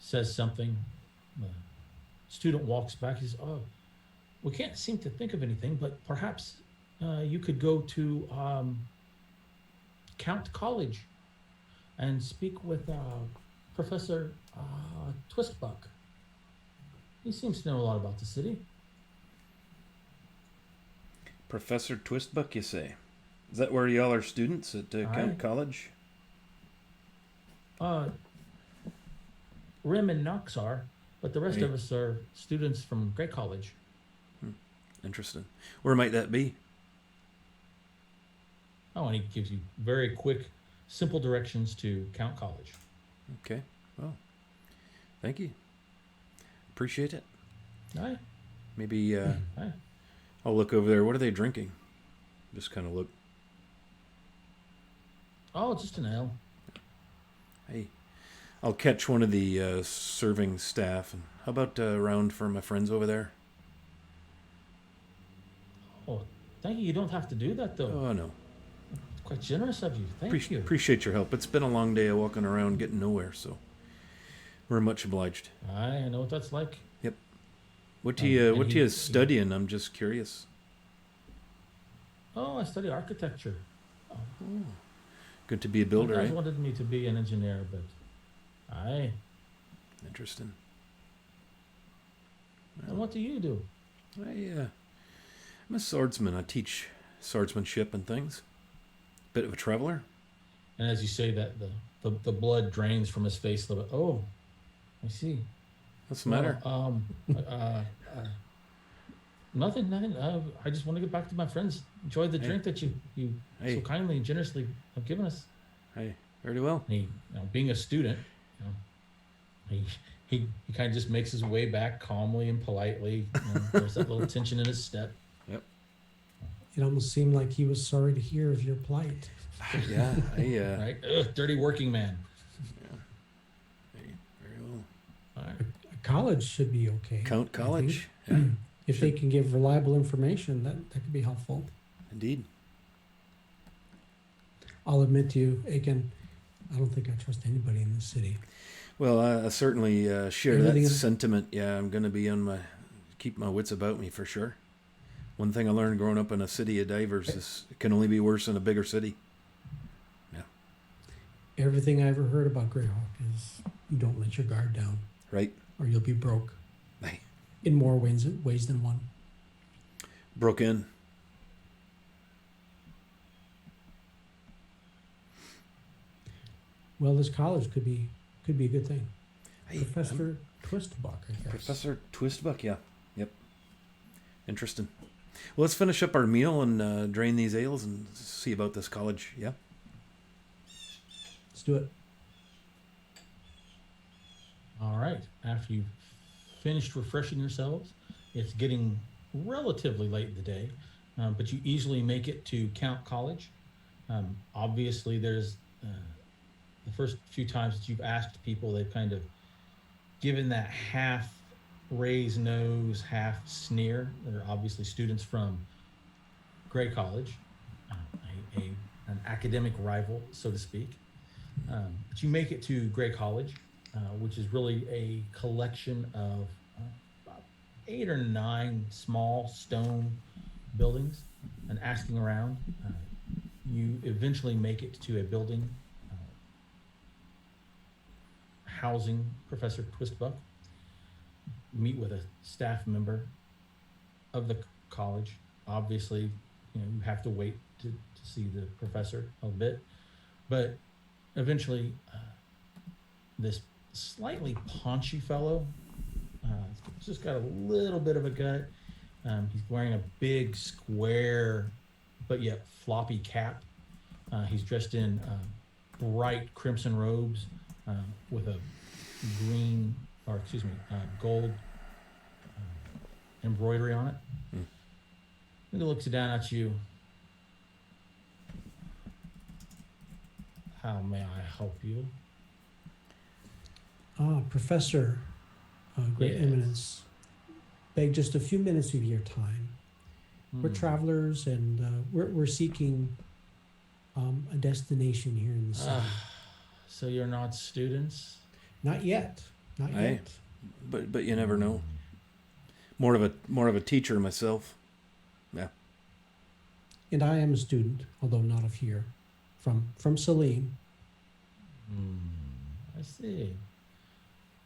says something. The student walks back. He says, "Oh, we can't seem to think of anything, but perhaps you could go to Count College and speak with Professor Twistbuck. He seems to know a lot about the city." Professor Twistbuck, you say? Is that where y'all are students at Aye. Count College? Rim and Knox are, but the rest Hey. of us are students from Grey College. Interesting. Where might that be? Oh, and he gives you very quick, simple directions to Count College. Okay. Well, thank you. Appreciate it. Aye, Maybe aye. I'll look over there. What are they drinking? Just kind of look. Oh, just an ale. Hey, I'll catch one of the serving staff. And how about a round for my friends over there? Oh, thank you. You don't have to do that, though. Oh, no. It's quite generous of you. Thank you. Appreciate your help. It's been a long day of walking around getting nowhere, so we're much obliged. Aye, I know what that's like. What And you he- studying? I'm just curious. Oh, I study architecture. Good to be a My builder, dad eh? wanted me to be an engineer, but aye. Interesting. And what do you do? I'm a swordsman. I teach swordsmanship and things. Bit of a traveler. And as you say that, the blood drains from his face a little bit. Oh, I see. What's the matter? Well, nothing. I just want to get back to my friends. Enjoy the Hey. drink that you Hey. so kindly and generously have given us. Hey, very well. And he, being a student, he kind of just makes his way back calmly and politely. There's that little tension in his step. It almost seemed like he was sorry to hear of your plight. Yeah, Right? Ugh, dirty working man. Hey, very well. All right. A college should be okay. Count I think. College. Yeah, If they can give reliable information, that could be helpful. indeed. I'll admit to you, Aiken, I don't think I trust anybody in this city. Well, I certainly share Everything that is- sentiment. Yeah, I'm going to be keep my wits about me for sure. One thing I learned growing up in a city of divers is it can only be worse in a bigger city. Everything I ever heard about Greyhawk is you don't let your guard down, Right. or you'll be broke Hey, in more ways than one. broke in. Well, this college could be a good thing. Hey, Professor Twistbuck, I guess. Professor Twistbuck, yeah. Yep. Interesting. Well, let's finish up our meal and drain these ales and see about this college. Yeah. Let's do it. All right. After you've finished refreshing yourselves, it's getting relatively late in the day, but you easily make it to Count College. Obviously, there's the first few times that you've asked people, they've kind of given that half raised nose, half sneer. They're obviously students from Grey College, an academic rival, so to speak. But you make it to Grey College, which is really a collection of about 8 or 9 small stone buildings. And asking around, you eventually make it to a building housing Professor Twistbuck. Meet with a staff member of the college. Obviously, you have to wait to see the professor a bit, but eventually, this slightly paunchy fellow, he's just got a little bit of a gut. He's wearing a big square, but yet floppy cap. He's dressed in bright crimson robes with a gold embroidery on it. He looks down at you. How may I help you? Professor, Great Yes. Eminence, beg just a few minutes of your time. We're travelers, and we're seeking a destination here in the city. So you're not students? Not yet. Not Aye. yet. But you never know. More of a teacher myself. Yeah. And I am a student, although not of here, from Salim. I see.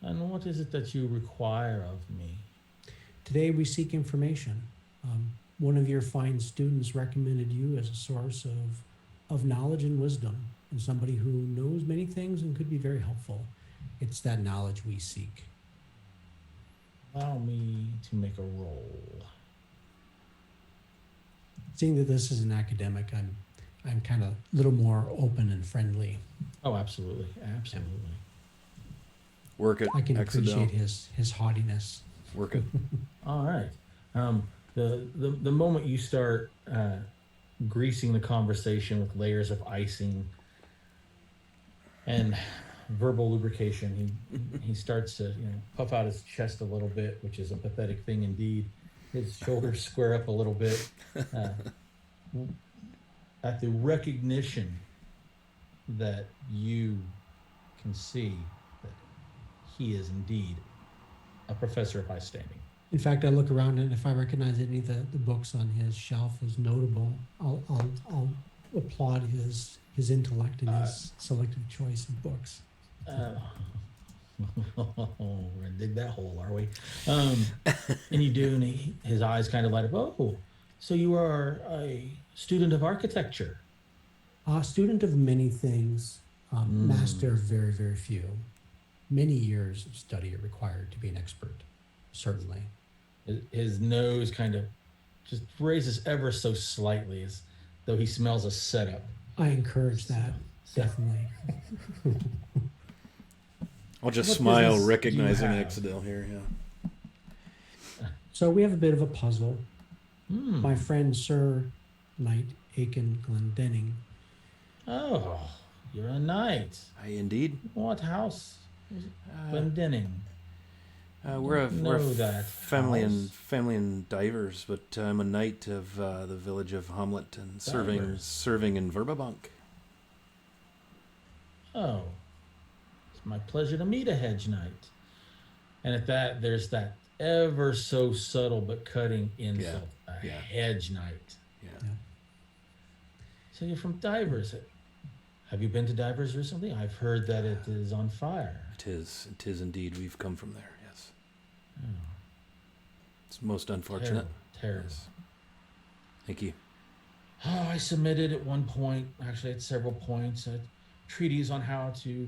And what is it that you require of me? Today we seek information. One of your fine students recommended you as a source of knowledge and wisdom, and somebody who knows many things and could be very helpful. It's that knowledge we seek. Allow me to make a roll. Seeing that this is an academic, I'm kind of a little more open and friendly. Oh, absolutely. Absolutely. Work it. I can Accidental. appreciate his haughtiness. Work it. All right. The moment you start greasing the conversation with layers of icing and verbal lubrication, he starts to puff out his chest a little bit, which is a pathetic thing indeed. His shoulders square up a little bit at the recognition that you can see that he is indeed a professor of high standing. In fact, I look around, and if I recognize any of the books on his shelf as notable, I'll applaud his intellect and his selective choice of books. We're gonna dig that hole, are we? And you do, and his eyes kind of light up. Oh, so you are a student of architecture? Student of many things, master of very, very few. Many years of study are required to be an expert, certainly. His nose kind of just raises ever so slightly, as though he smells a setup. I encourage that, definitely. I'll just What smile, business do you recognizing have? Exadel here. Yeah. So we have a bit of a puzzle. Hmm. My friend Sir Knight Aiken Glendenning. Oh, you're a knight. Aye, indeed. What house? Glendenning. We're a that family house. family and divers, but I'm a knight of the village of Hamlet and Divers. serving in Verbabank. Oh, it's my pleasure to meet a hedge knight. And at that, there's that ever so subtle but cutting insult. A yeah. hedge knight. Yeah. Yeah. So you're from divers. Have you been to Divers recently? I've heard that it is on fire. It is. It is indeed. We've come from there. Yes. Oh, It's most unfortunate. terrible. Yes. Thank you. Oh, I submitted at one point, actually at several points, treaties on how to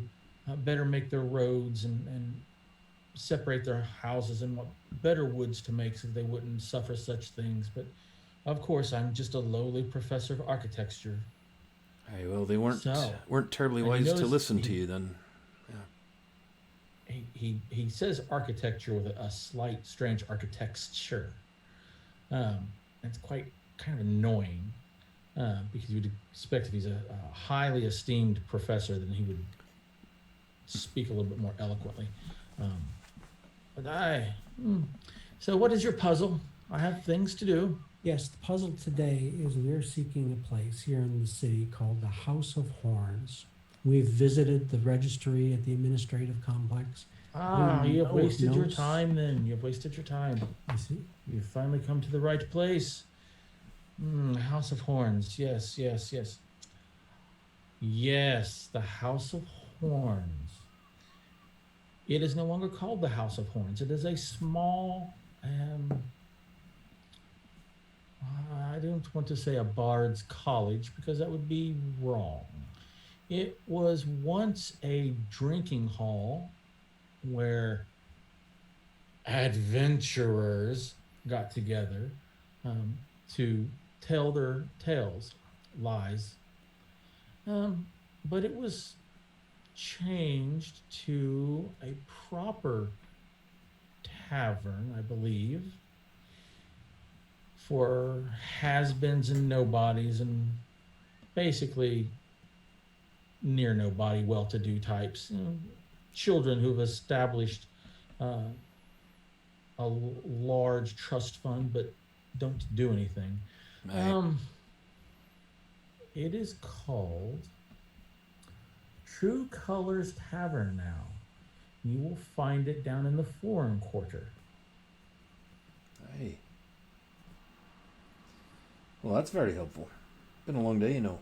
better make their roads and separate their houses and what better woods to make so they wouldn't suffer such things. But of course, I'm just a lowly professor of architecture. Hey, well, they weren't So, terribly and wise to notice listen to you then. He says architecture with a slight strange architecture. It's quite kind of annoying because you'd expect if he's a highly esteemed professor, then he would speak a little bit more eloquently. So what is your puzzle? I have things to do. Yes, the puzzle today is we're seeking a place here in the city called the House of Horns. We've visited the registry at the administrative complex. You have know wasted your notes. time then. You've wasted your time. I see. You've finally come to the right place. House of Horns. Yes. Yes, the House of Horns. It is no longer called the House of Horns. It is a small, I don't want to say a bard's college because that would be wrong. It was once a drinking hall where adventurers got together to tell their tales, lies. But it was changed to a proper tavern, I believe, for has-beens and nobodies and basically near nobody, well-to-do types, children who've established a large trust fund but don't do anything. Right. It is called True Colors Tavern now. You will find it down in the Foreign Quarter. Hey. Well, that's very helpful. Been a long day, you know.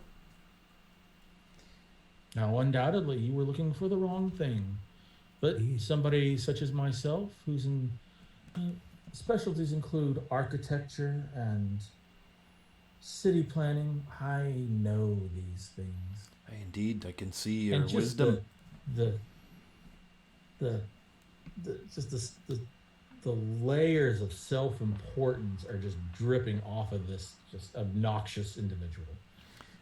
Now, undoubtedly, you were looking for the wrong thing. But somebody such as myself, who's in specialties include architecture and city planning, I know these things. Indeed, I can see your And just wisdom. the layers of self-importance are just dripping off of this just obnoxious individual.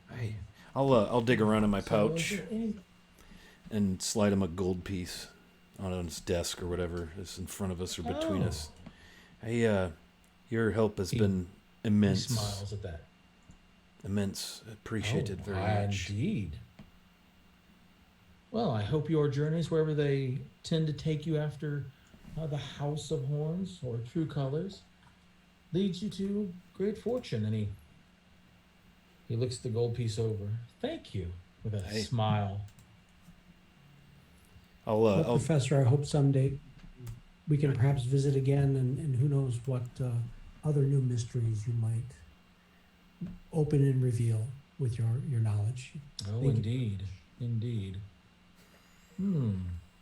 Hey, I'll dig around in my So, pouch is there any- and slide him a gold piece on his desk or whatever is in front of us or between us. Hey, your help has been He immense. smiles at that. Immense. Appreciated very much. Indeed. Well, I hope your journeys, wherever they tend to take you after the House of Horns or True Colors, leads you to great fortune. And he looks the gold piece over. Thank you, with a Hey. smile. Well, I'll Professor, I hope someday we can perhaps visit again, and who knows what other new mysteries you might open and reveal with your knowledge. Oh, Thank you. indeed, indeed.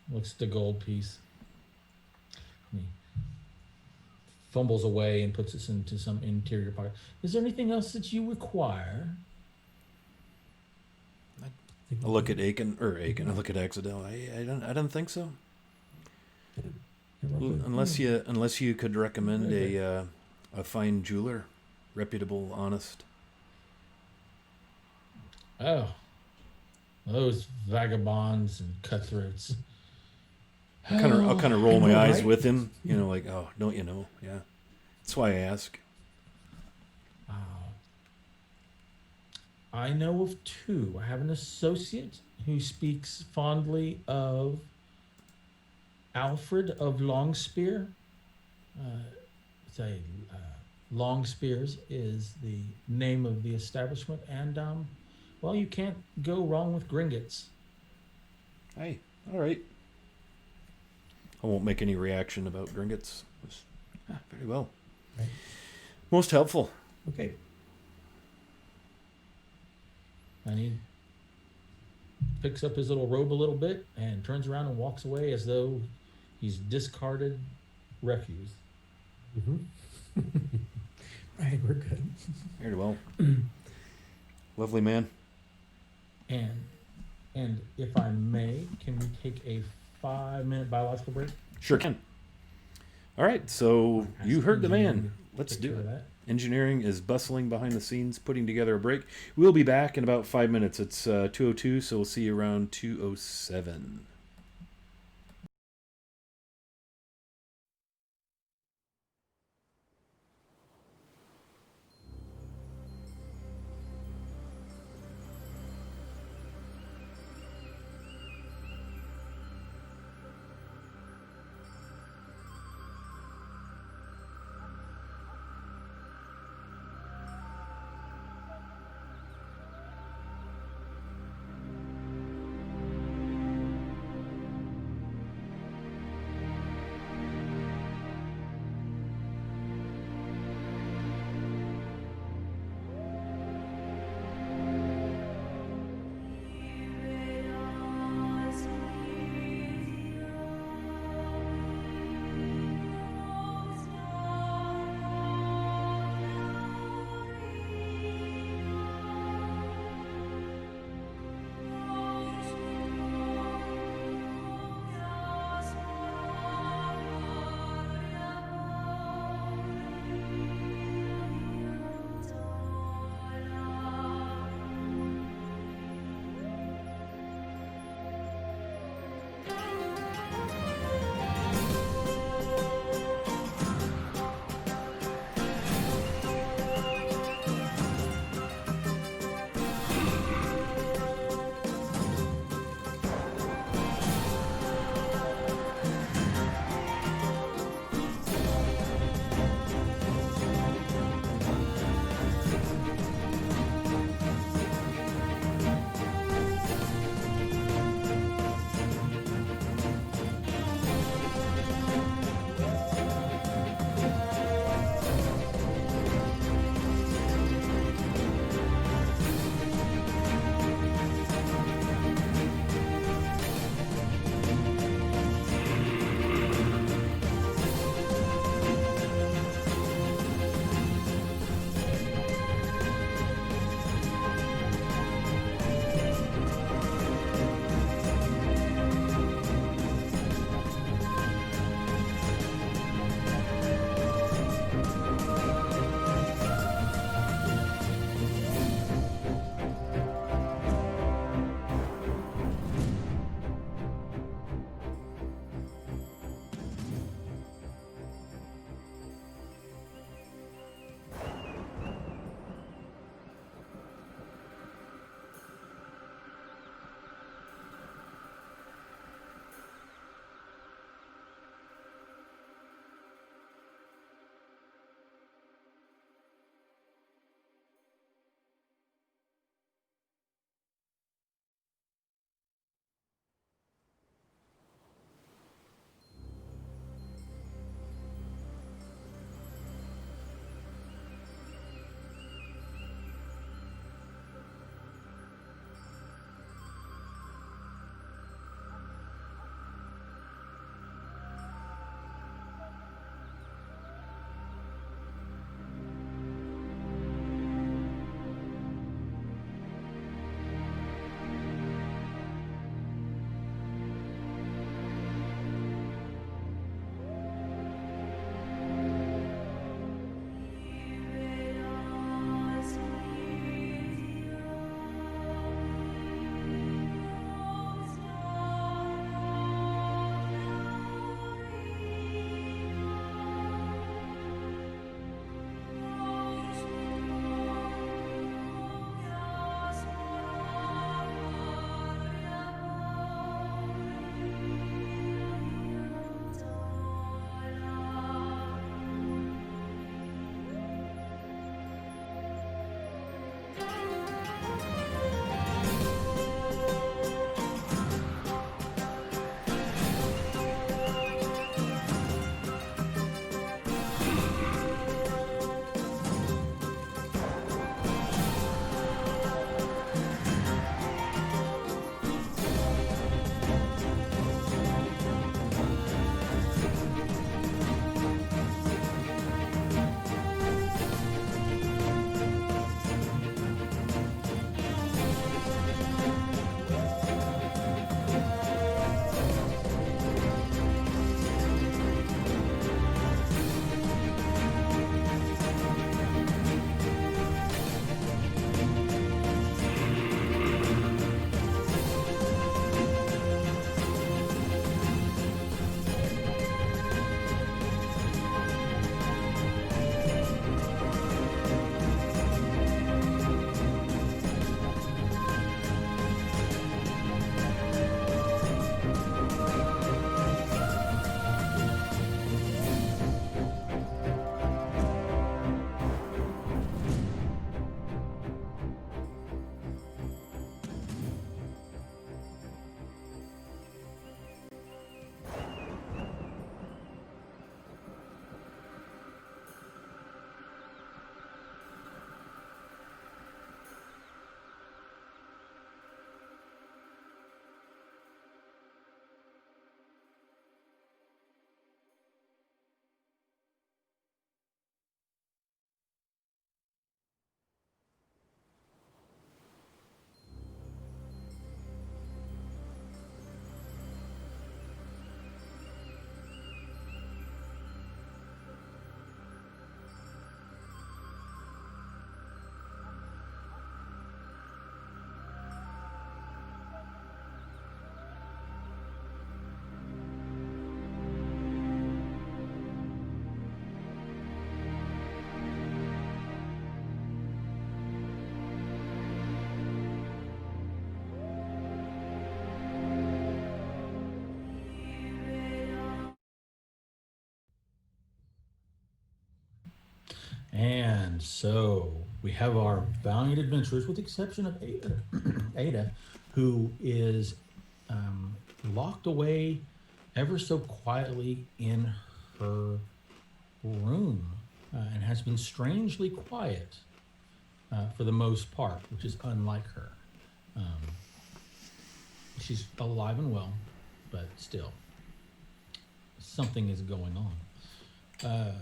Looks at the gold piece. He fumbles away and puts it into some interior pocket. Is there anything else that you require? I'll look at Aiken. I look at Axadel. I don't think so. Unless you could recommend a fine jeweler, reputable, honest. Oh, those vagabonds and cutthroats. I'll kind of roll I my know, eyes right? with him. You know, like, oh, don't you know? Yeah, that's why I ask. I know of two. I have an associate who speaks fondly of Alfred of Longspear. Longspears is the name of the establishment, and well, you can't go wrong with Gringotts. Hey, all right. I won't make any reaction about Gringotts. Very well. Right. Most helpful. Okay. I need picks up his little robe a little bit and turns around and walks away as though he's discarded refuse. Right, we're good. Very well. Lovely man. And if I may, can we take a 5-minute biological break? Sure can. All right, so you heard the man. Let's Take do care it. of that. Engineering is bustling behind the scenes, putting together a break. We'll be back in about 5 minutes. It's 2:02, so we'll see you around 2:07. And so we have our valiant adventurers, with the exception of Ada, Ada, who is locked away ever so quietly in her room and has been strangely quiet for the most part, which is unlike her. She's alive and well, but still, something is going on.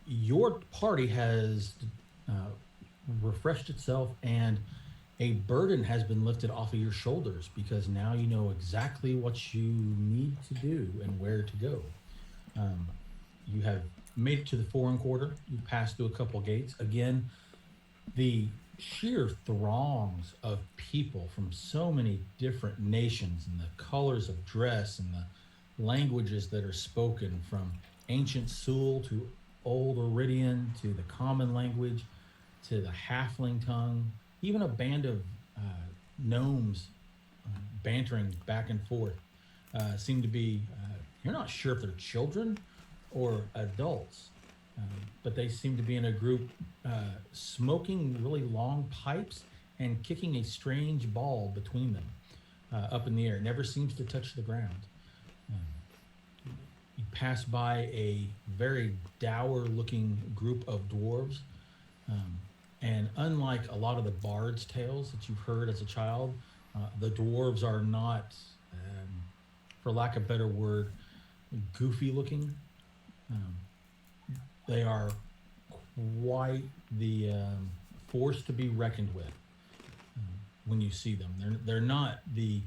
Your party has refreshed itself, and a burden has been lifted off of your shoulders, because now you know exactly what you need to do and where to go. You have made it to the foreign quarter. You passed through a couple gates. Again, the sheer throngs of people from so many different nations, and the colors of dress, and the languages that are spoken, from ancient Sul to Old Iridian to the common language to the halfling tongue, even a band of gnomes bantering back and forth seem to be, you're not sure if they're children or adults, but they seem to be in a group smoking really long pipes and kicking a strange ball between them up in the air. It never seems to touch the ground. You pass by a very dour looking group of dwarves. And unlike a lot of the bard's tales that you've heard as a child, the dwarves are not, for lack of a better word, goofy looking. They are quite the force to be reckoned with when you see them. They're not the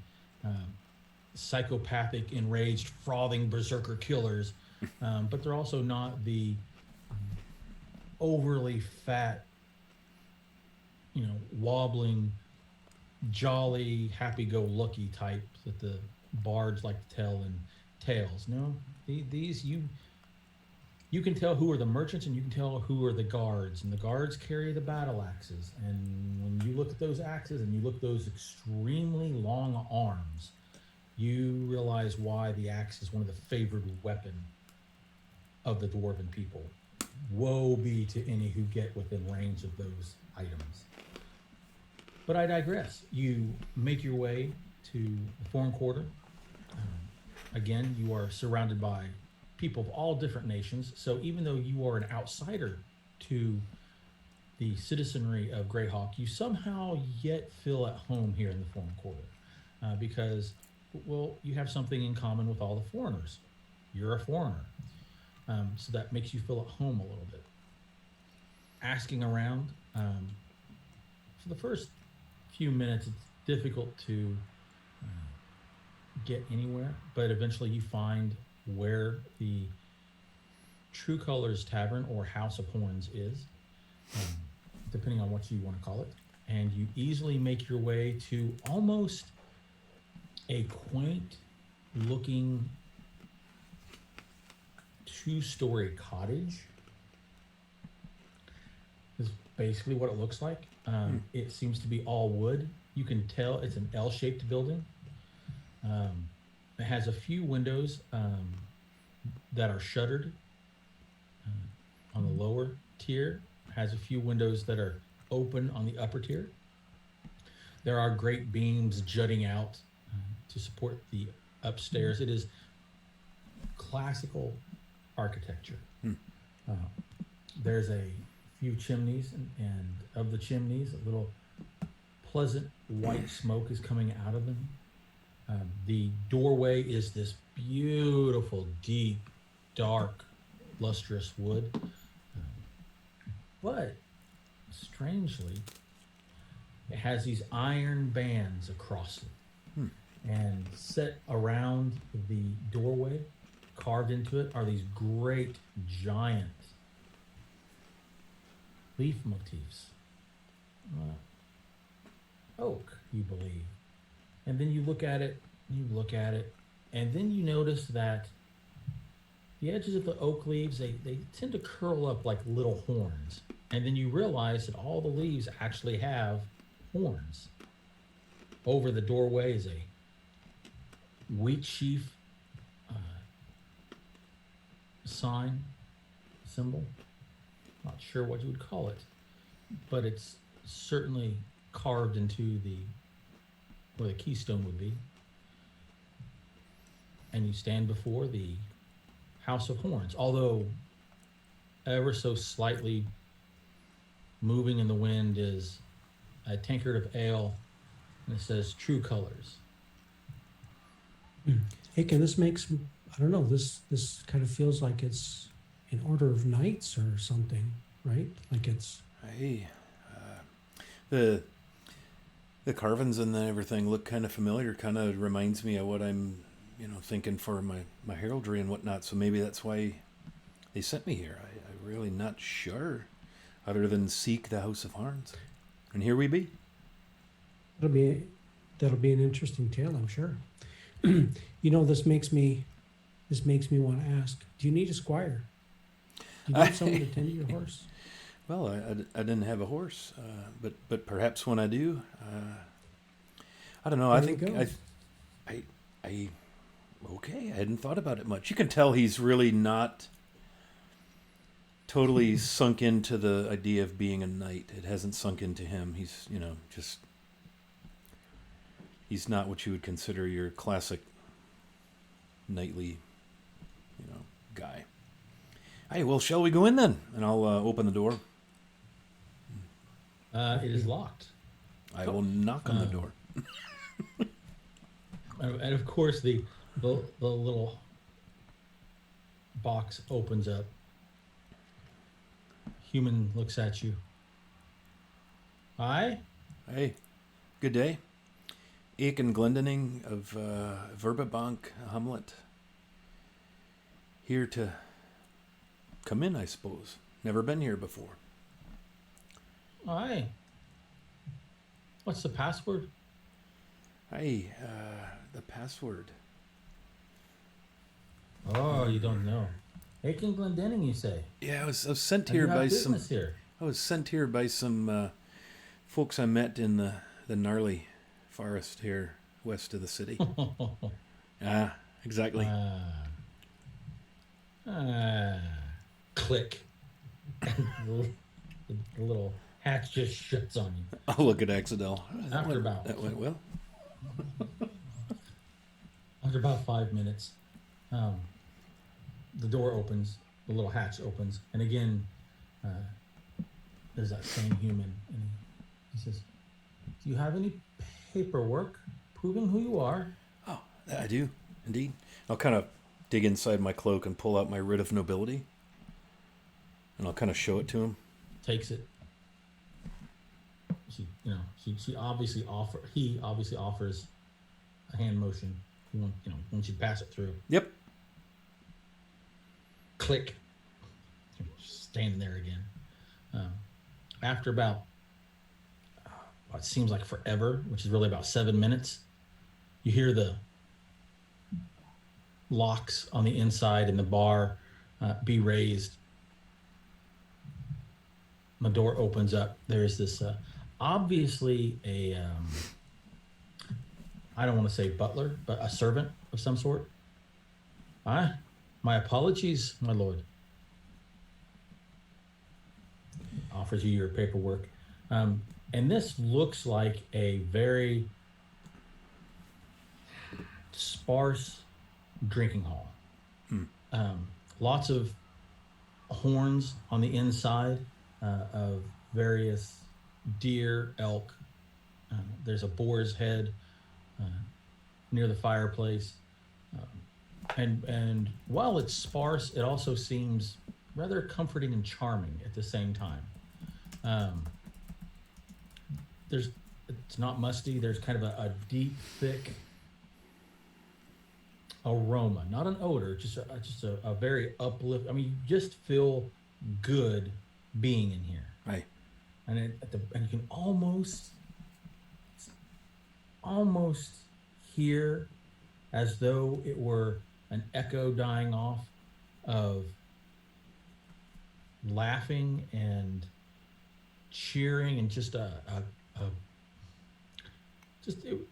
psychopathic, enraged, frothing berserker killers, but they're also not the overly fat, wobbling, jolly, happy-go-lucky type that the bards like to tell in tales. No, these you can tell who are the merchants, and you can tell who are the guards. And the guards carry the battle axes. And when you look at those axes and you look at those extremely long arms, you realize why the axe is one of the favored weapon of the dwarven people. Woe be to any who get within range of those items. But I digress. You make your way to the foreign quarter. Again, you are surrounded by people of all different nations. So even though you are an outsider to the citizenry of Greyhawk, you somehow yet feel at home here in the foreign quarter, because, well, you have something in common with all the foreigners. You're a foreigner. So that makes you feel at home a little bit. Asking around, for the first few minutes, it's difficult to get anywhere, but eventually you find where the True Colors Tavern, or House of Horns, is, depending on what you want to call it. And you easily make your way to almost a quaint looking 2-story cottage. Is basically what it looks like. It seems to be all wood. You can tell it's an L-shaped building. It has a few windows that are shuttered on the lower tier. It has a few windows that are open on the upper tier. There are great beams jutting out to support the upstairs. It is classical architecture. There's a few chimneys, and of the chimneys, a little pleasant white smoke is coming out of them. The doorway is this beautiful, deep, dark, lustrous wood. But strangely, it has these iron bands across it. And set around the doorway, carved into it, are these great, giant leaf motifs. Oak, you believe. And then you look at it, and then you notice that the edges of the oak leaves, they tend to curl up like little horns. And then you realize that all the leaves actually have horns. Over the doorway is a wheat sheaf symbol. Not sure what you would call it, but it's certainly carved into where the keystone would be. And you stand before the House of Horns, although ever so slightly moving in the wind is a tankard of ale, and it says True Colors. Hey, can this makes, I don't know, this kind of feels like it's in order of knights or something, right? Like it's... Hey, the carvings and everything look kind of familiar. Kind of reminds me of what I'm, thinking for my heraldry and whatnot. So maybe that's why they sent me here. I'm really not sure, other than seek the House of Horns, and here we be. That'll be an interesting tale, I'm sure. This makes me want to ask, do you need a squire? Do you need someone to tend to your horse? Well, I didn't have a horse, but perhaps when I do, I don't know. There I you think go. I okay. I hadn't thought about it much. You can tell he's really not totally sunk into the idea of being a knight. It hasn't sunk into him. He's just he's not what you would consider your classic knightly guy. Hey, well, shall we go in then? And I'll open the door. It is locked. I will knock on the door. And of course, the little box opens up. Human looks at you. Hi? Hey, good day. Aiken Glendening of Verbabank Hamlet. Here to come in, I suppose. Never been here before. Hi. What's the password? Hey, the password. Oh, you don't know. Aiken Glendenning, you say? Yeah, I was sent And you here have by business here. I was sent here by some folks I met in the gnarly forest here west of the city. Exactly. Click. The little hatch just shuts on you. I'll look at Axadel. That went well. After about 5 minutes, the door opens, the little hatch opens, and again, there's that same human, and he says, "Do you have any paperwork proving who you are?" Oh, I do, indeed. I'll kind of dig inside my cloak and pull out my writ of nobility, and I'll kind of show it to him. Takes it. He obviously offers a hand motion. Once you pass it through. Yep. Click. Standing there again. After about what seems like forever, which is really about 7 minutes, you hear the locks on the inside and the bar be raised. The door opens up. There's this obviously a I don't want to say butler, but a servant of some sort. My apologies, my lord. Offers you your paperwork. And this looks like a very sparse drinking hall. Lots of horns on the inside of various deer, elk. There's a boar's head near the fireplace. And while it's sparse, it also seems rather comforting and charming at the same time. It's not musty. There's kind of a deep, thick aroma, not an odor, just a very uplift. I mean, you just feel good being in here. Right. And you can almost hear, as though it were an echo dying off, of laughing and cheering, and just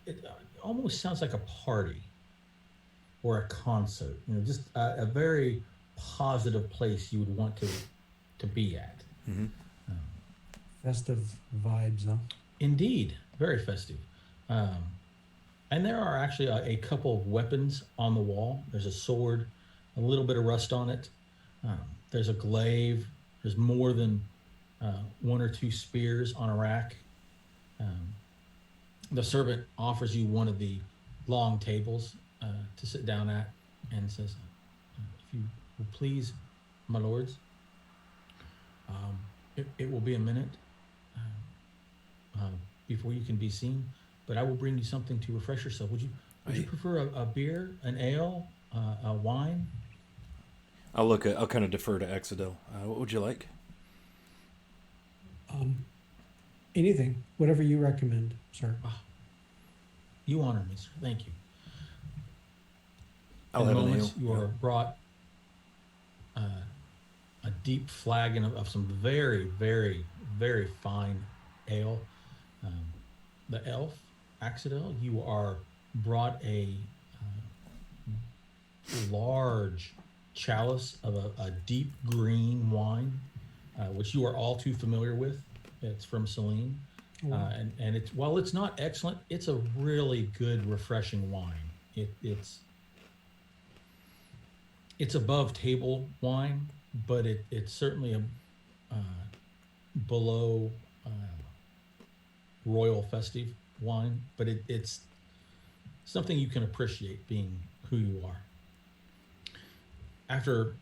it almost sounds like a party or a concert. Just a very positive place you would want to be at. Mm-hmm. Festive vibes, huh? Indeed, very festive. Um, and there are actually a couple of weapons on the wall. There's a sword, a little bit of rust on it. Um, there's a glaive. There's more than one or two spears on a rack. Um, the servant offers you one of the long tables to sit down at and says, if you will please, my lords, it will be a minute before you can be seen, but I will bring you something to refresh yourself. Would you prefer a beer, an ale, a wine? I'll kind of defer to Exodel. What would you like? Anything, whatever you recommend, sir. You honor me, sir. Thank you. I'll In have moments, an ale. you are brought a deep flagon of some very, very, very fine ale. Um, the elf, Axidel, you are brought a large chalice of a deep green wine, which you are all too familiar with. It's from Celine. And it's, while it's not excellent, it's a really good, refreshing wine. It's above table wine, but it's certainly below royal festive wine. But it's something you can appreciate being who you are. After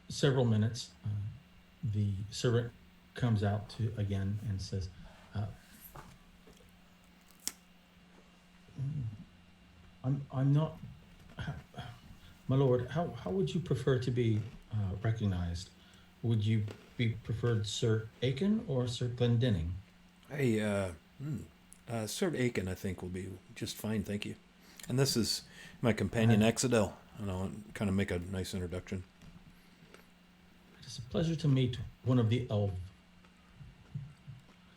several minutes, the servant comes out to again and says, I'm not, my lord. How would you prefer to be recognized? Would you be preferred Sir Aiken or Sir Glendinning? Hey, Sir Aiken, I think, will be just fine, thank you. And this is my companion, Exodel, and I'll kind of make a nice introduction. It's a pleasure to meet one of the elves.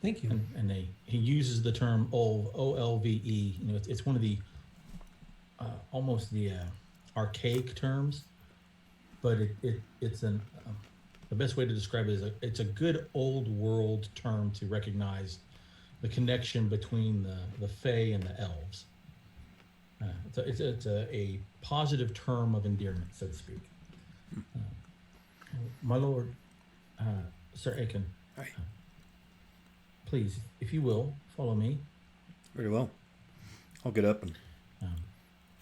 Thank you. And he uses the term Olve, O-L-V-E. You know, it's one of the almost the archaic terms, but it's the best way to describe it is it's a good old world term to recognize the connection between the Fae and the elves. It's a positive term of endearment, so to speak. My lord, Sir Aiken. Hi. Please, if you will, follow me. Very well. I'll get up and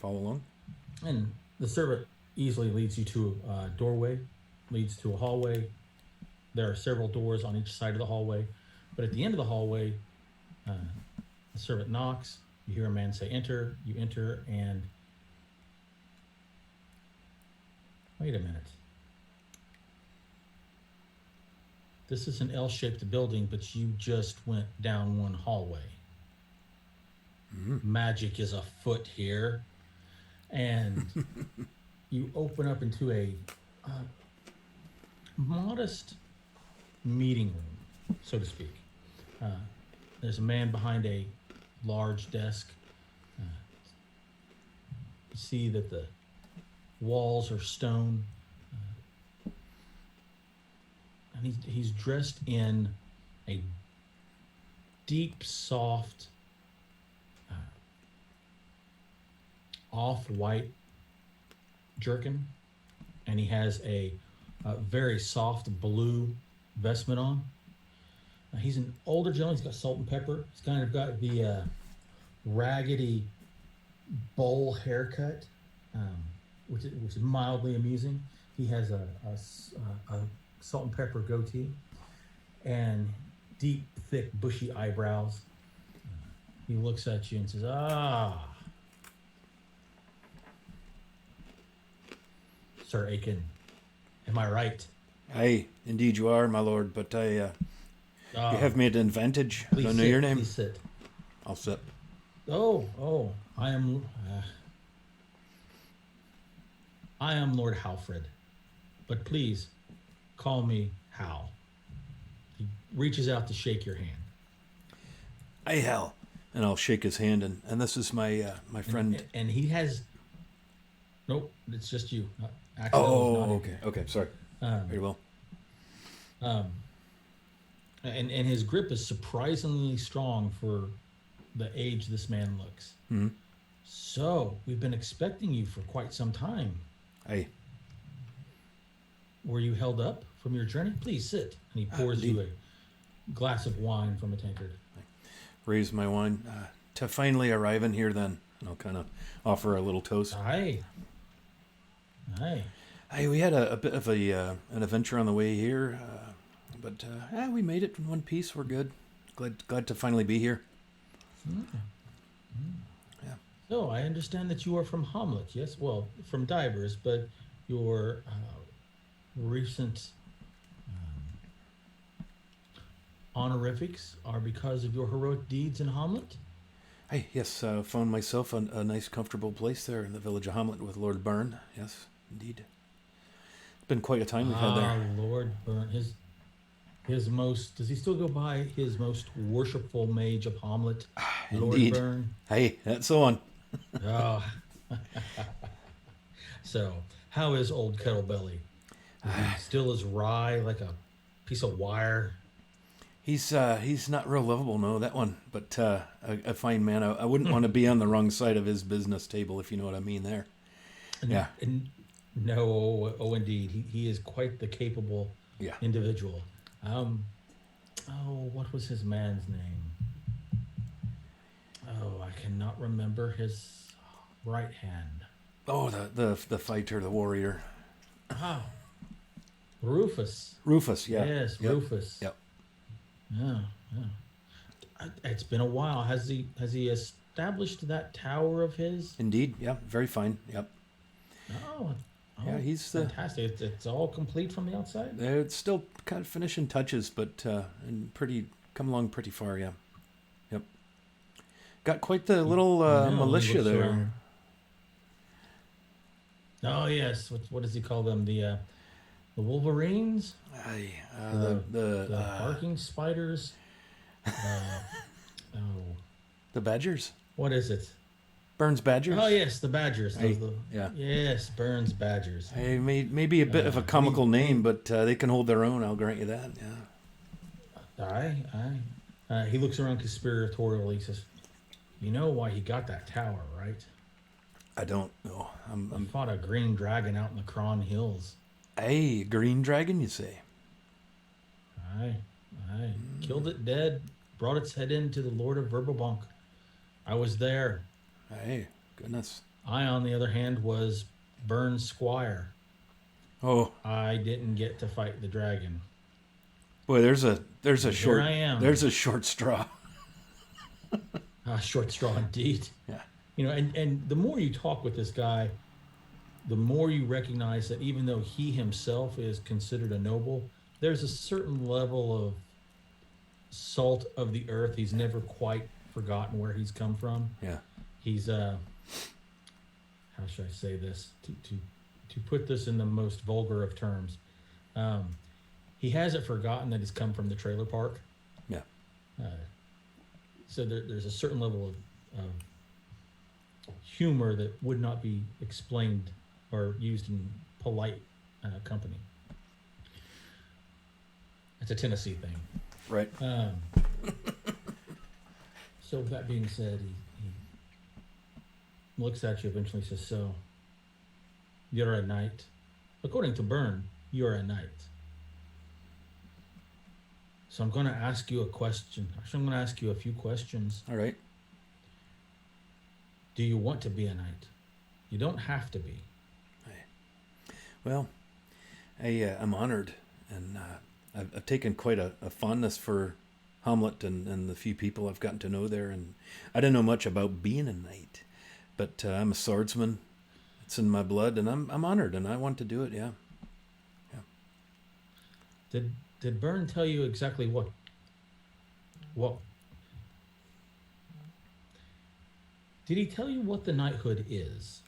follow along. And the servant easily leads you to a doorway, leads to a hallway. There are several doors on each side of the hallway. But at the end of the hallway, the servant knocks. You hear a man say, enter. You enter, and wait a minute. This is an L-shaped building, but you just went down one hallway. Magic is afoot here. And you open up into a modest meeting room, so to speak. There's a man behind a large desk. You see that the walls are stone. And he's dressed in a deep, soft, off-white jerkin, and he has a very soft blue vestment on. He's an older gentleman. He's got salt and pepper. He's kind of got the raggedy bowl haircut, which is mildly amusing. He has a salt and pepper goatee and deep, thick, bushy eyebrows. He looks at you and says, Sir Aiken, am I right? Aye, indeed you are, my lord, but you have me at an advantage. I don't know your name. Please sit. I'll sit. I am Lord Halfred, but please call me Hal. He reaches out to shake your hand. Aye, Hal. And I'll shake his hand, and this is my my friend. And he has... Nope, it's just you. Okay, sorry. Very well. And his grip is surprisingly strong for the age this man looks. Hmm. So we've been expecting you for quite some time. Hey, Were you held up from your journey? Please sit. And he pours you indeed. a glass of wine from a tankard. Raise my wine to finally arriving here. Then and I'll kind of offer a little toast. Aye. Aye. Hey, we had a bit of an adventure on the way here, but we made it in one piece. We're good. Glad to finally be here. Yeah. So I understand that you are from Hamlet, yes? Well, from Divers, but your recent honorifics are because of your heroic deeds in Hamlet? Hey, yes, found myself a nice, comfortable place there in the village of Hamlet with Lord Byrne. Yes, indeed. It's been quite a time we've had there. Lord Byrne. His most, does he still go by his most worshipful mage of Hamlet? Lord Indeed. Byrne? Hey, that's the one. Oh. So, how is old Kettlebelly? Is he still as wry like a piece of wire? He's not real lovable, no, that one. But a fine man. I wouldn't want to be on the wrong side of his business table, if you know what I mean there. Yeah. No, indeed. He is quite the capable Yeah. individual. What was his man's name? Oh, I cannot remember his right hand. Oh, the fighter, the warrior. Rufus. Rufus, yeah. Yes, Yep. Rufus. Yep. Yeah. It's been a while. Has he established that tower of his? Indeed, yeah. Very fine, yep. Oh, Yeah, he's fantastic. It's all complete from the outside. It's still kind of finishing touches, but and come along pretty far, yeah. Yep. Got quite the little militia there. Around. Oh yes, what does he call them? The Wolverines, Aye, the barking spiders. the Badgers. What is it? Burns Badgers. Oh yes, the Badgers. Hey, yeah. Yes, Burns Badgers. Hey, maybe a bit of a comical name, but they can hold their own. I'll grant you that. Yeah. Aye. He looks around conspiratorially. He says, "You know why he got that tower, right? I don't know. He fought a green dragon out in the Cron Hills. Hey, green dragon, you say? Aye. Killed it dead. Brought its head into the Lord of Verbobonk. I was there. Hey, goodness. I, on the other hand, was Burns' squire. Oh, I didn't get to fight the dragon. boy, there's a Here short I am. there's a short straw. Short straw indeed. Yeah. You know, and the more you talk with this guy, the more you recognize that even though he himself is considered a noble, there's a certain level of salt of the earth. He's never quite forgotten where he's come from. Yeah. He's how should I say this to put this in the most vulgar of terms? He hasn't forgotten that he's come from the trailer park. Yeah. So there's a certain level of humor that would not be explained or used in polite company. It's a Tennessee thing. Right. So with that being said, he looks at you, eventually says, "So, you're a knight. According to Byrne, you're a knight. So I'm going to ask you a question. Actually, I'm going to ask you a few questions. All right. Do you want to be a knight? You don't have to be." Well, I'm honored, and I've taken quite a fondness for Hamlet and the few people I've gotten to know there, and I don't know much about being a knight, but I'm a swordsman. It's in my blood, and I'm honored, and I want to do it. Yeah. Did Byrne tell you exactly what? Did he tell you what the knighthood is?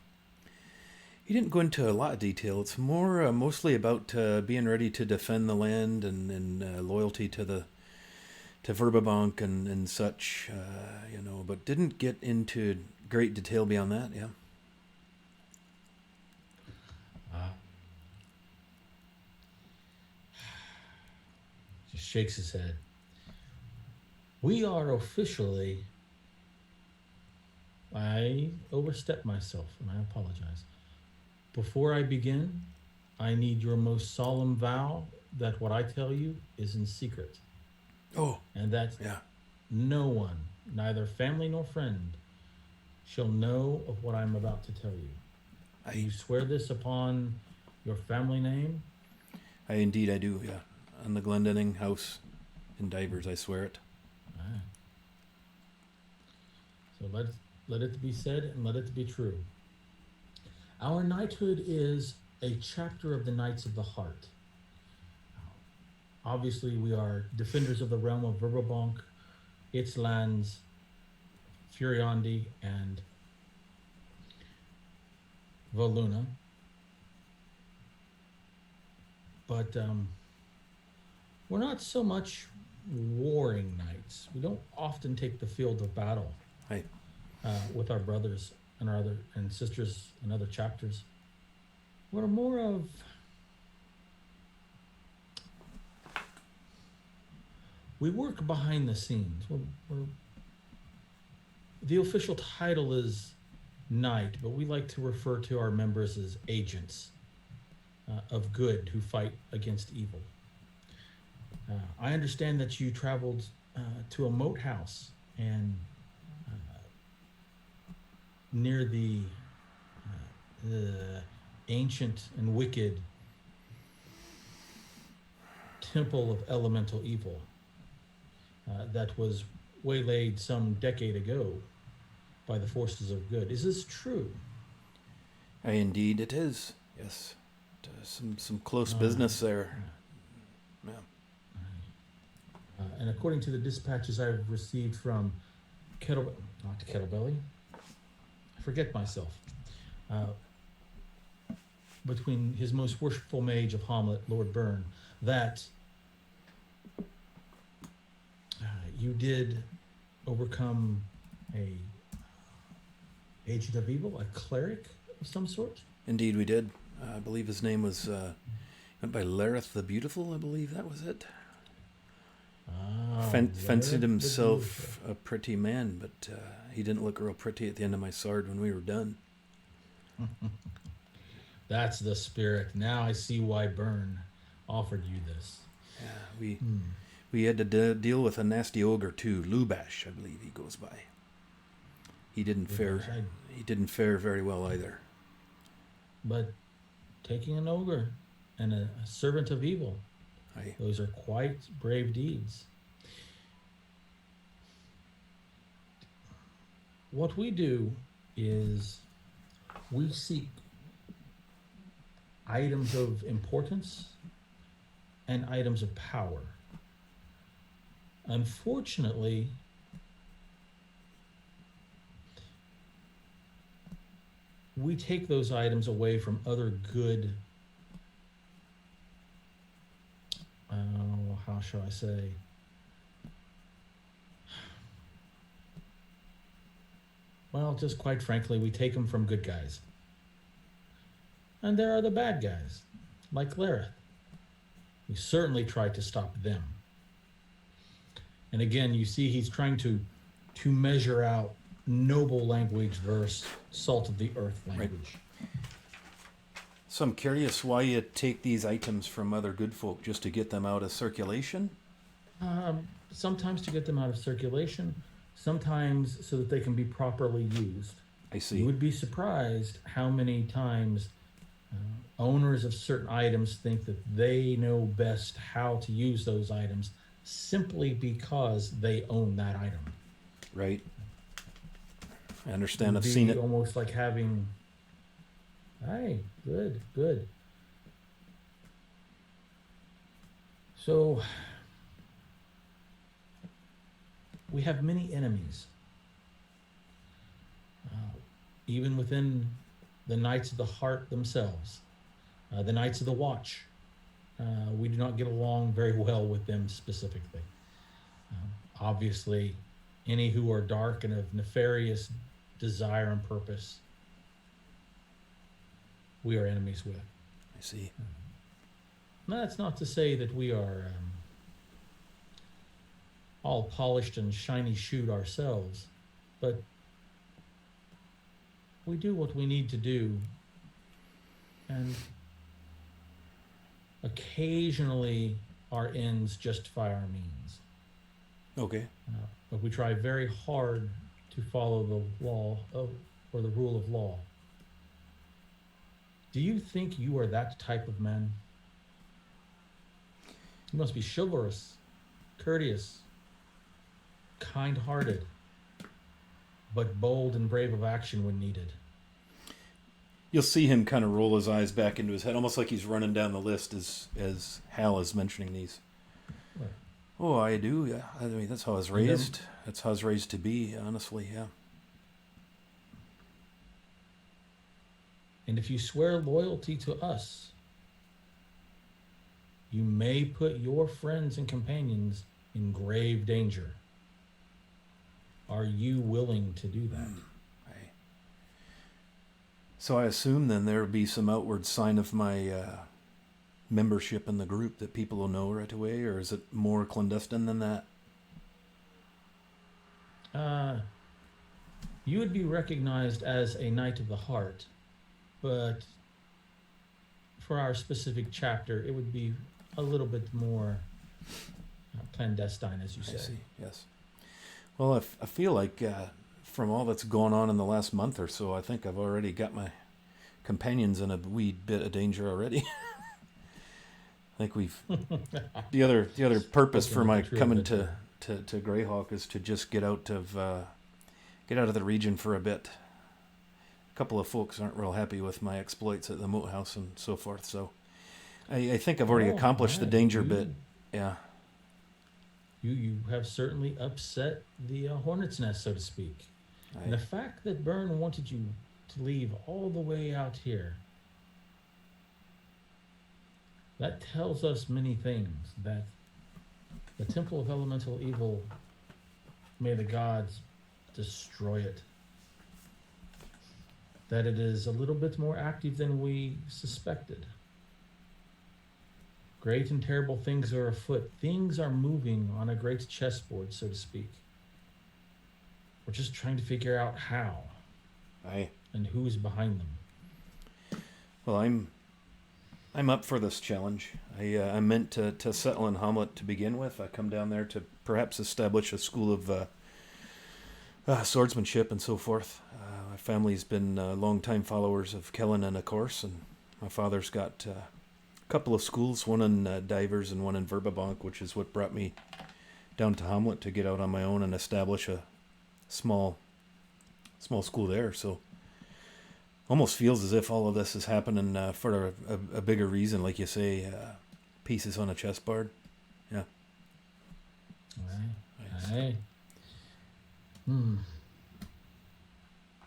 He didn't go into a lot of detail. It's more mostly about being ready to defend the land and loyalty to Verbobonk and such, but didn't get into great detail beyond that. Yeah. Just shakes his head. We are officially. I overstepped myself, and I apologize. Before I begin, I need your most solemn vow that what I tell you is in secret, Oh, and that yeah. no one, neither family nor friend, shall know of what I'm about to tell you. Do you swear this upon your family name? Indeed I do, yeah. On the Glendenning house in Divers, I swear it. Alright. So let it be said and let it be true. Our knighthood is a chapter of the Knights of the Heart. Obviously, we are defenders of the realm of Verbobank, its lands, Furiondi, and Voluna. But we're not so much warring knights. We don't often take the field of battle Aye. with our brothers and our other and sisters and other chapters. We're more of we work behind the scenes. The official title is knight, but we like to refer to our members as agents of good who fight against evil. I understand that you traveled to a moat house and near the ancient and wicked temple of elemental evil that was waylaid some decade ago by the forces of good. Is this true? Indeed it is, yes. Some close business there. Yeah. And according to the dispatches I've received from not Kettlebelly, I forget myself, between his most worshipful mage of Hamlet, Lord Byrne, that you did overcome a agent of evil, a cleric of some sort? Indeed we did. I believe his name was, went by Lareth the Beautiful, I believe that was it. Fancied himself a pretty man, but he didn't look real pretty at the end of my sword when we were done. That's the spirit. Now I see why Byrne offered you this. Yeah, we had to deal with a nasty ogre too, Lubash, I believe he goes by. He didn't fare very well either. But taking an ogre and a servant of evil, those are quite brave deeds. What we do is we seek items of importance and items of power. Unfortunately, we take those items away from other good, how shall I say, well, just quite frankly, we take them from good guys. And there are the bad guys, like Lareth. We certainly try to stop them. And again, you see he's trying to measure out noble language versus salt of the earth language. Right. So I'm curious why you take these items from other good folk, just to get them out of circulation? Sometimes to get them out of circulation, sometimes so that they can be properly used. I see. You would be surprised how many times owners of certain items think that they know best how to use those items simply because they own that item. Right. I understand. I've seen it. Almost like having. Hey, good. So we have many enemies, even within the Knights of the Heart themselves, the Knights of the Watch. We do not get along very well with them specifically. Obviously, any who are dark and of nefarious desire and purpose, we are enemies with. I see. That's not to say that we are all polished and shiny shoed ourselves, but we do what we need to do, and occasionally our ends justify our means. Okay. But we try very hard to follow the law of, or the rule of law. Do you think you are that type of man? You must be chivalrous, courteous, kind-hearted, but bold and brave of action when needed. You'll see him kind of roll his eyes back into his head, almost like he's running down the list as Hal is mentioning these. Right. Oh, I do. Yeah, I mean that's how I was raised. That's how I was raised to be. Honestly, yeah. And if you swear loyalty to us, you may put your friends and companions in grave danger. Are you willing to do that? Right. So I assume then there will be some outward sign of my membership in the group that people will know right away, or is it more clandestine than that? You would be recognized as a Knight of the Heart, but for our specific chapter, it would be a little bit more clandestine, as you say. I see. Yes. Well, I feel like from all that's gone on in the last month or so, I think I've already got my companions in a wee bit of danger already. I think we've the other purpose for my coming to Greyhawk is to just get out of the region for a bit. A couple of folks aren't real happy with my exploits at the moat house and so forth, so I think I've already accomplished the danger bit. Yeah. You have certainly upset the hornet's nest, so to speak. And the fact that Byrne wanted you to leave all the way out here, that tells us many things. That the Temple of Elemental Evil, may the gods destroy it. That it is a little bit more active than we suspected. Great and terrible things are afoot. Things are moving on a great chessboard, so to speak. We're just trying to figure out how. Aye. And who's behind them. Well, I'm up for this challenge. I meant to settle in Hamlet to begin with. I come down there to perhaps establish a school of swordsmanship and so forth. My family's been long-time followers of Kellan, of course, and my father's got a couple of schools, one in Divers and one in Verbabank, which is what brought me down to Hamlet to get out on my own and establish a small school there. So almost feels as if all of this is happening for a bigger reason, like you say, pieces on a chessboard. Yeah. Aye.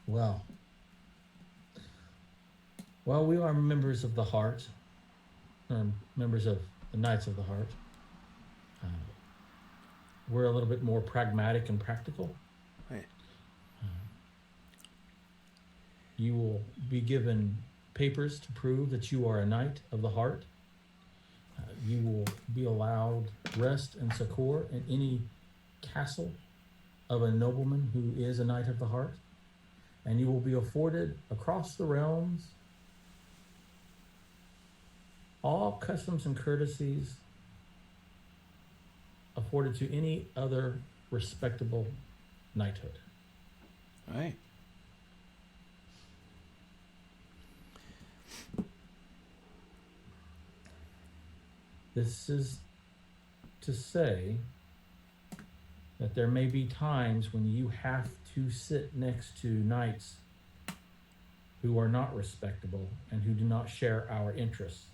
Well, we are members of the Heart, members of the Knights of the Heart. We're a little bit more pragmatic and practical. Right. You will be given papers to prove that you are a Knight of the Heart. You will be allowed rest and succor in any castle of a nobleman who is a Knight of the Heart. And you will be afforded across the realms all customs and courtesies afforded to any other respectable knighthood. Aye. This is to say that there may be times when you have to sit next to knights who are not respectable and who do not share our interests.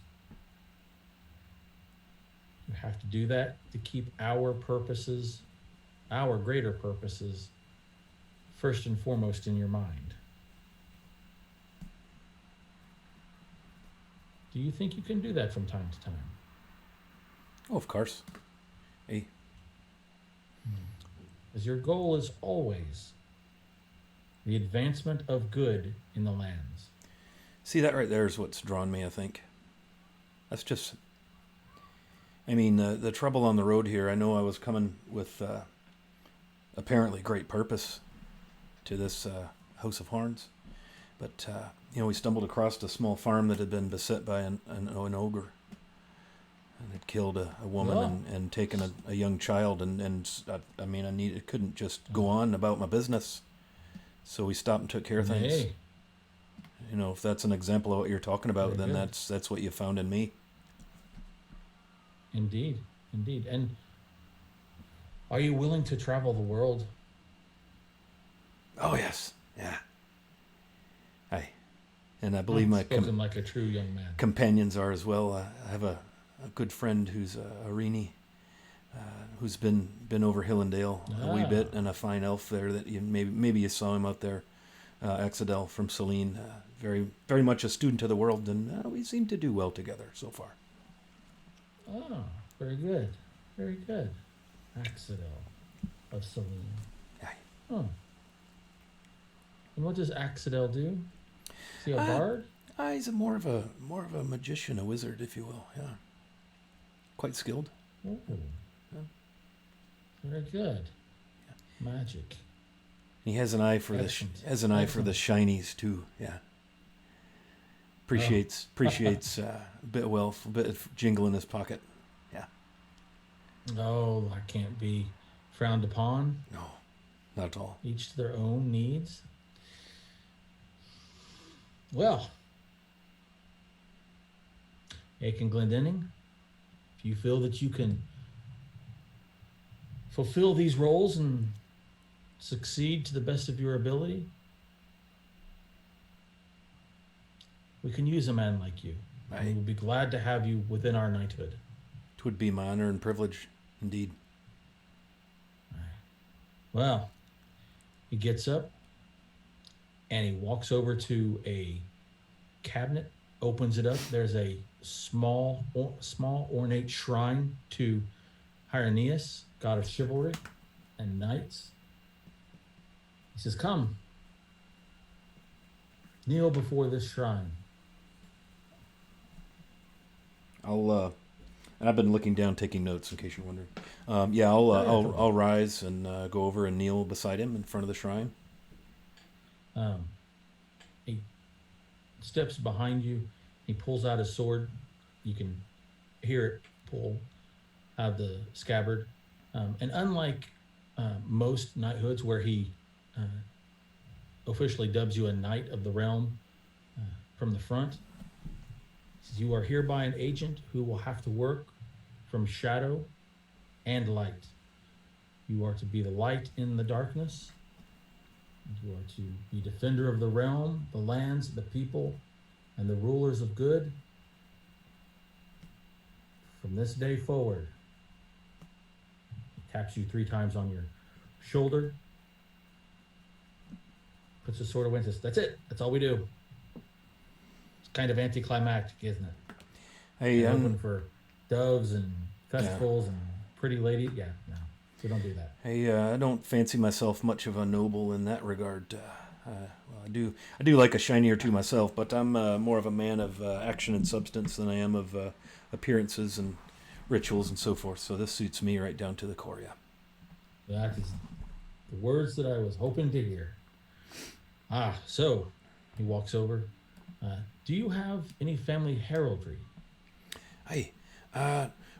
You have to do that to keep our purposes, our greater purposes, first and foremost in your mind. Do you think you can do that from time to time? Oh, of course. Hey. As your goal is always the advancement of good in the lands. See, that right there is what's drawn me, I think. That's just... I mean, the trouble on the road here, I know I was coming with apparently great purpose to this House of Horns. But, we stumbled across a small farm that had been beset by an ogre. And had killed a woman and taken a young child. I couldn't just go on about my business. So we stopped and took care of things. Hey. If that's an example of what you're talking about, Very then good. that's what you found in me. Indeed. And are you willing to travel the world? Oh, yes. Yeah. And I believe my Spoken like a true young man. companions are as well. I have a good friend who's a Rini, who's been over Hill and Dale a wee bit, and a fine elf there that maybe you saw him out there, Axadel from Celine, very very much a student of the world, and we seem to do well together so far. Oh, very good. Very good. Axadel of Celine. Aye. Oh. And what does Axadel do? Is he a bard? He's more of a magician, a wizard, if you will. Yeah, quite skilled. Oh. Yeah. Very good. Magic. He has an eye for Excellent. for the shinies too. Yeah. Appreciates a bit of wealth, a bit of jingle in his pocket. Yeah. Oh, that can't be frowned upon. No, not at all. Each to their own needs. Well, Aiken Glendenning, if you feel that you can fulfill these roles and succeed to the best of your ability, we can use a man like you. Aye. And we will be glad to have you within our knighthood. It would be my honor and privilege, indeed. Well, he gets up and he walks over to a cabinet, opens it up. There's a small ornate shrine to Hieronymus, god of chivalry and knights. He says, "Come, kneel before this shrine." And I've been looking down, taking notes in case you're wondering. I'll rise and go over and kneel beside him in front of the shrine. He steps behind you. He pulls out his sword. You can hear it pull out of the scabbard. And unlike most knighthoods where he officially dubs you a knight of the realm from the front, he says, "You are hereby an agent who will have to work from shadow and light. You are to be the light in the darkness. You are to be defender of the realm, the lands, the people, and the rulers of good. From this day forward," he taps you 3 times on your shoulder, puts his sword away and says, "That's it. That's all we do." It's kind of anticlimactic, isn't it? Hey, Open for doves and festivals and pretty ladies. Yeah, no, we don't do that. Hey, I don't fancy myself much of a noble in that regard. I do like a shiny or two myself, but I'm more of a man of action and substance than I am of appearances and rituals and so forth. So this suits me right down to the core. Yeah. That is the words that I was hoping to hear. So he walks over. Do you have any family heraldry? Hey,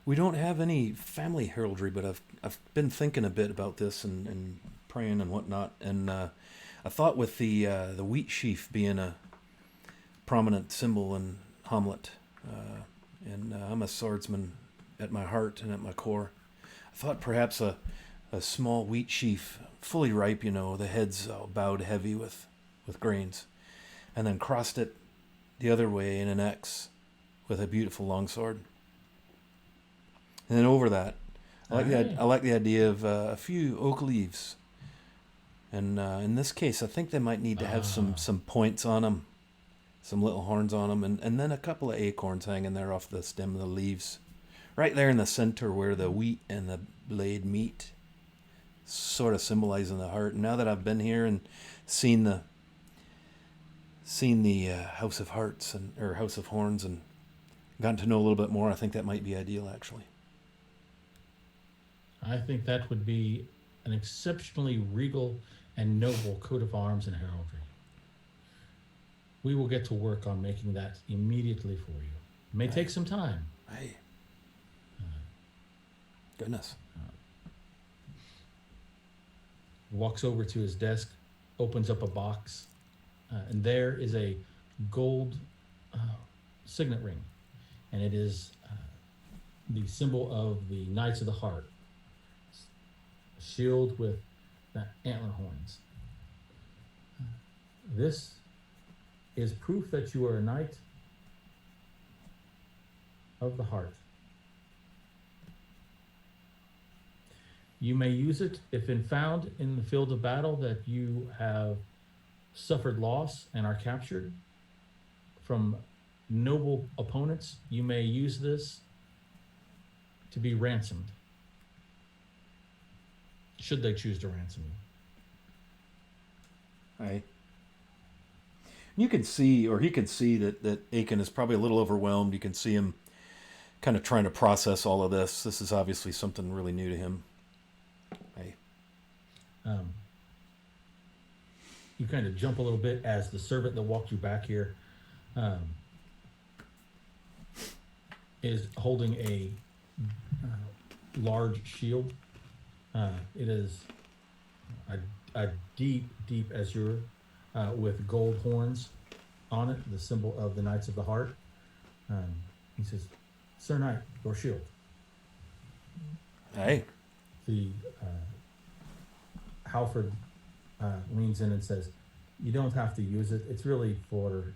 we don't have any family heraldry, but I've been thinking a bit about this and praying and whatnot, and I thought with the wheat sheaf being a prominent symbol in Hamlet, and I'm a swordsman at my heart and at my core, I thought perhaps a small wheat sheaf, fully ripe, the heads bowed heavy with grains, and then crossed it the other way in an X with a beautiful longsword. And then over that, I like the idea of a few oak leaves. And in this case, I think they might need to have some points on them, some little horns on them, and then a couple of acorns hanging there off the stem of the leaves, right there in the center where the wheat and the blade meet, sort of symbolizing the heart. And now that I've been here and seen the House of Hearts or House of Horns and gotten to know a little bit more, I think that might be ideal, actually. I think that would be an exceptionally regal and noble coat of arms and heraldry. We will get to work on making that immediately for you. It may take some time. Hey. Goodness. Walks over to his desk, opens up a box, and there is a gold signet ring, and it is the symbol of the Knights of the Heart, a shield with antler horns. This is proof that you are a knight of the heart. You may use it if found in the field of battle that you have suffered loss and are captured from noble opponents. You may use this to be ransomed, should they choose to ransom you. Aye. You can see, or he can see, that Aiken is probably a little overwhelmed. You can see him kind of trying to process all of this. This is obviously something really new to him. Aye. You kind of jump a little bit as the servant that walked you back here is holding a large shield. It is a deep azure with gold horns on it, the symbol of the Knights of the Heart. He says, "Sir Knight, your shield." Aye. The Halford leans in and says, "You don't have to use it. It's really for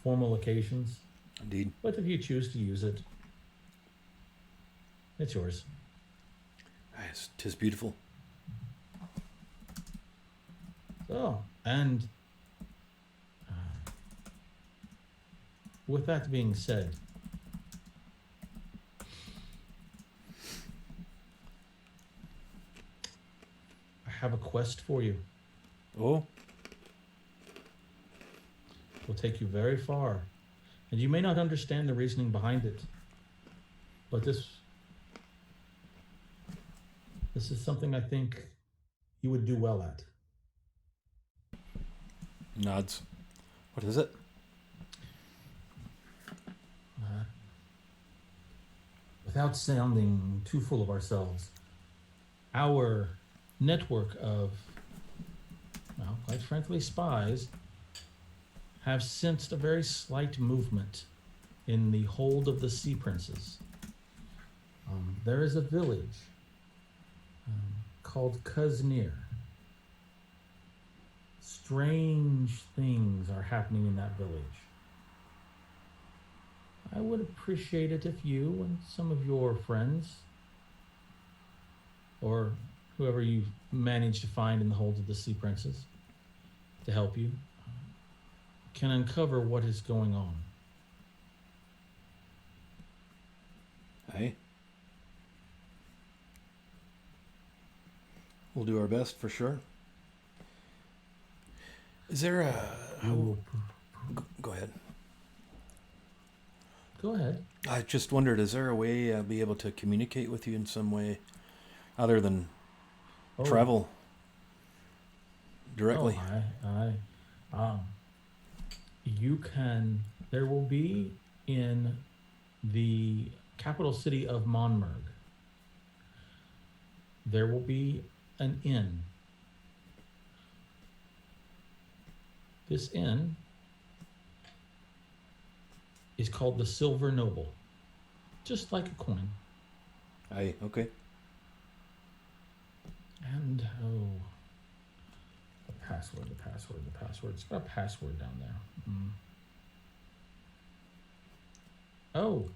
formal occasions. Indeed. But if you choose to use it, it's yours." Aye, 'tis beautiful. So, and with that being said, I have a quest for you. Oh, It will take you very far, and you may not understand the reasoning behind it, but this is something I think you would do well at. nods. What is it? Without sounding too full of ourselves, our network of, well, quite frankly, spies have sensed a very slight movement in the hold of the Sea Princes. There is a village called Kuznir. Strange things are happening in that village. I would appreciate it if you and some of your friends, or whoever you manage to find in the hold of the Sea Princes to help you, can uncover what is going on. Aye. We'll do our best for sure. Is there a... Go ahead. Go ahead. I just wondered, is there a way I'll be able to communicate with you in some way other than travel directly? You can. There will be in the capital city of Monmerg. There will be an inn. This inn is called the Silver Noble, just like a coin. Aye, okay. And the password. It's got a password down there. Oh,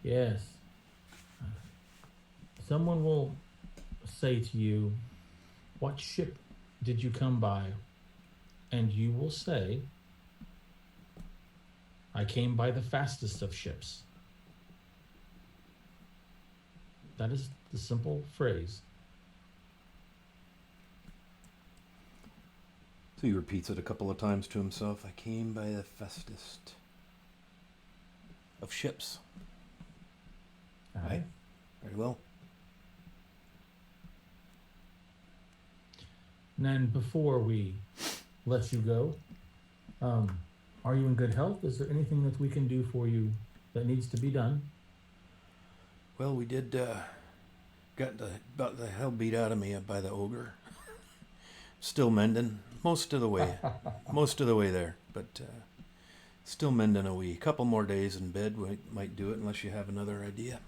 yes. Someone will say to you, "What ship did you come by?" And you will say, "I came by the fastest of ships." That is the simple phrase. So he repeats it a couple of times to himself. I came by the fastest of ships. Aye. Very well. And then before we let you go, are you in good health? Is there anything that we can do for you that needs to be done? Well, we did got about the hell beat out of me by the ogre. Still mending most of the way, there, but still mending a wee. Couple more days in bed we might do it, unless you have another idea.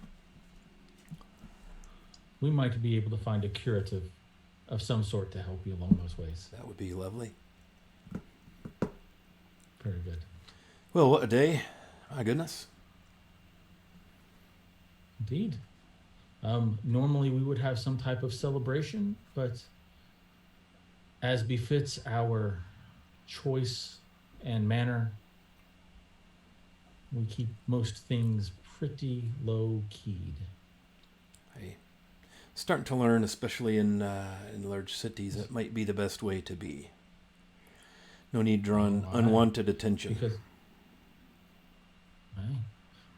We might be able to find a curative of some sort to help you along those ways. That would be lovely. Very good. Well, what a day! My goodness. Indeed. Normally we would have some type of celebration, but as befits our choice and manner, we keep most things pretty low-keyed. Hey, starting to learn, especially in large cities, that might be the best way to be. No need drawing unwanted attention. Because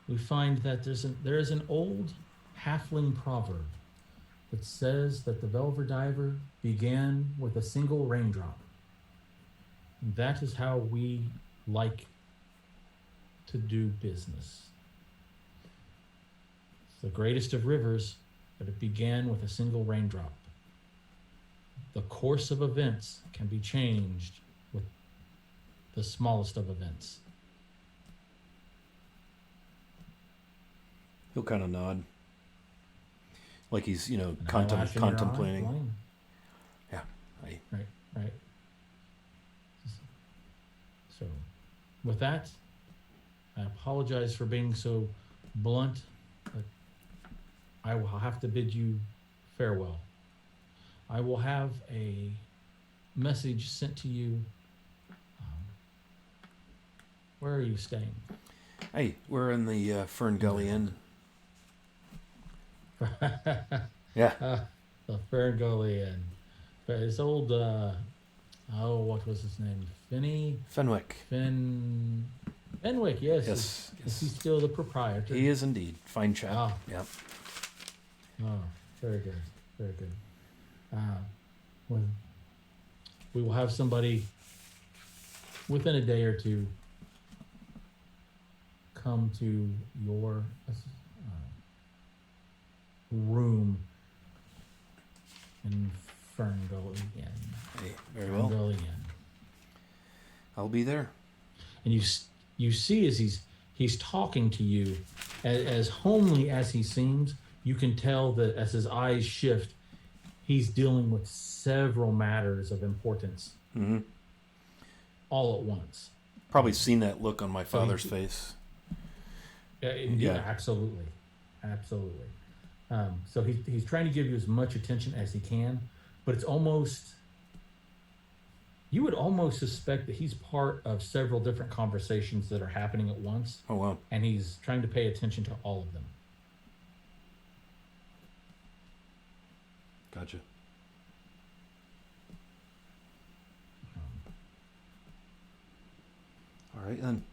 we find that there is an old halfling proverb that says that the Velver Diver began with a single raindrop. And that is how we like to do business. It's the greatest of rivers, but it began with a single raindrop. The course of events can be changed with the smallest of events. He'll kind of nod, like he's An eyelash in your eye, contemplating. blame. Yeah, Right. So, with that, I apologize for being so blunt, but I will have to bid you farewell. I will have a message sent to you. Where are you staying? Hey, we're in the Fern Gully Inn. Yeah. The Ferngully Inn. But his old, what was his name? Fenwick. Fenwick, yes. Yes. Is he still the proprietor? He is indeed. Fine chap. Ah. Yep. Oh, very good. Very good. Well, we will have somebody within a day or two come to your room in Ferngully Inn. Hey, very well. Ferngully Inn. I'll be there. And you see as he's talking to you, as homely as he seems, you can tell that as his eyes shift, he's dealing with several matters of importance, all at once. Probably seen that look on my father's face. Yeah, absolutely. So he's trying to give you as much attention as he can, but it's almost, you would almost suspect that he's part of several different conversations that are happening at once. Oh, wow. And he's trying to pay attention to all of them. Gotcha. All right, then.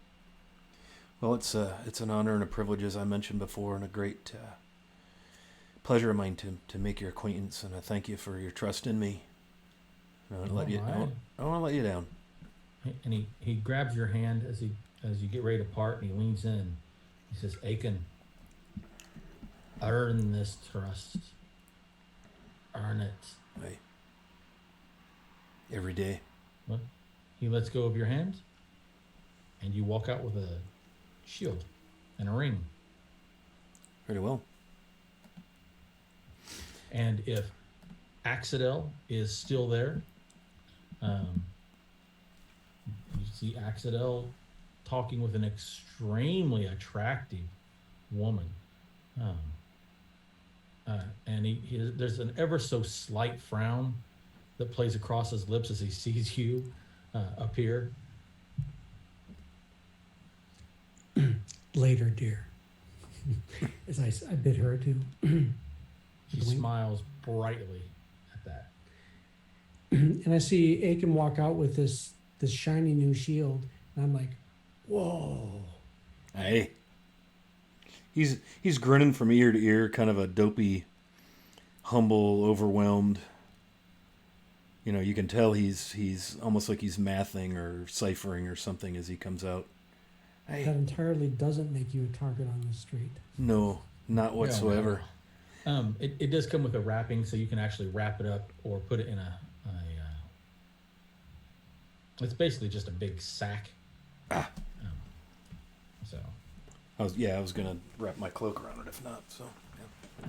Well, it's an honor and a privilege, as I mentioned before, and a great pleasure of mine to make your acquaintance, and I thank you for your trust in me. I don't want to let you down. And he grabs your hand as you get ready to part, and he leans in. He says, "Aiken, earn this trust. Earn it." Hey. Every day. Well, he lets go of your hand, and you walk out with a shield and a ring. Very well. And if Axidel is still there, you see Axidel talking with an extremely attractive woman. And there's an ever so slight frown that plays across his lips as he sees you appear. Later, dear. As I bid her to. She smiles brightly at that. And I see Aiken walk out with this shiny new shield, and I'm like, whoa. Hey. He's grinning from ear to ear, kind of a dopey, humble, overwhelmed. You know, you can tell he's almost like he's mathing or ciphering or something as he comes out. That Hey, entirely doesn't make you a target on the street. no, not whatsoever. It does come with a wrapping, so you can actually wrap it up or put it in it's basically just a big sack. Ah. So I was gonna wrap my cloak around it if not. So, yeah.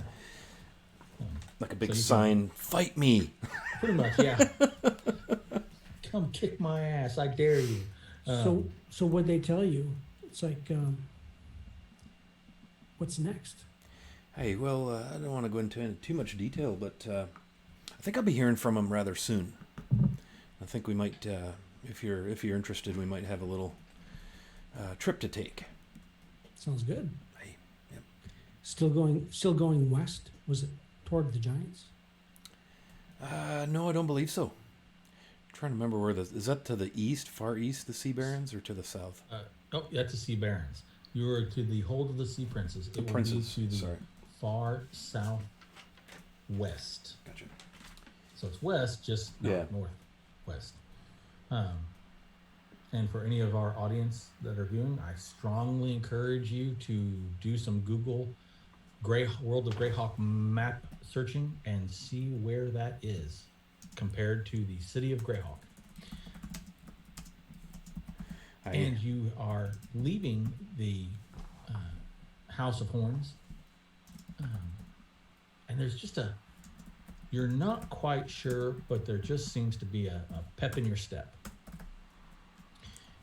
Like a big So you sign, fight me. pretty much, yeah. Come kick my ass, I dare you. So what they tell you? It's like, what's next? Hey, well, I don't want to go into too much detail, but I think I'll be hearing from him rather soon. I think we might, if you're interested, we might have a little trip to take. Sounds good. Hey, yep. Still going west. Was it toward the Giants? No, I don't believe so. I'm trying to remember where is that to the east, far east, the Sea Barrens, or to the south? Oh, that's the Sea Barons. You are to the Hold of the Sea Princes. It will be Princes, to the sorry. far southwest. Gotcha. So it's west, just not Yeah. northwest. And for any of our audience that are viewing, I strongly encourage you to do some Google World of Greyhawk map searching and see where that is compared to the city of Greyhawk. And you are leaving the House of Horns, and there's just you're not quite sure, but there just seems to be a pep in your step.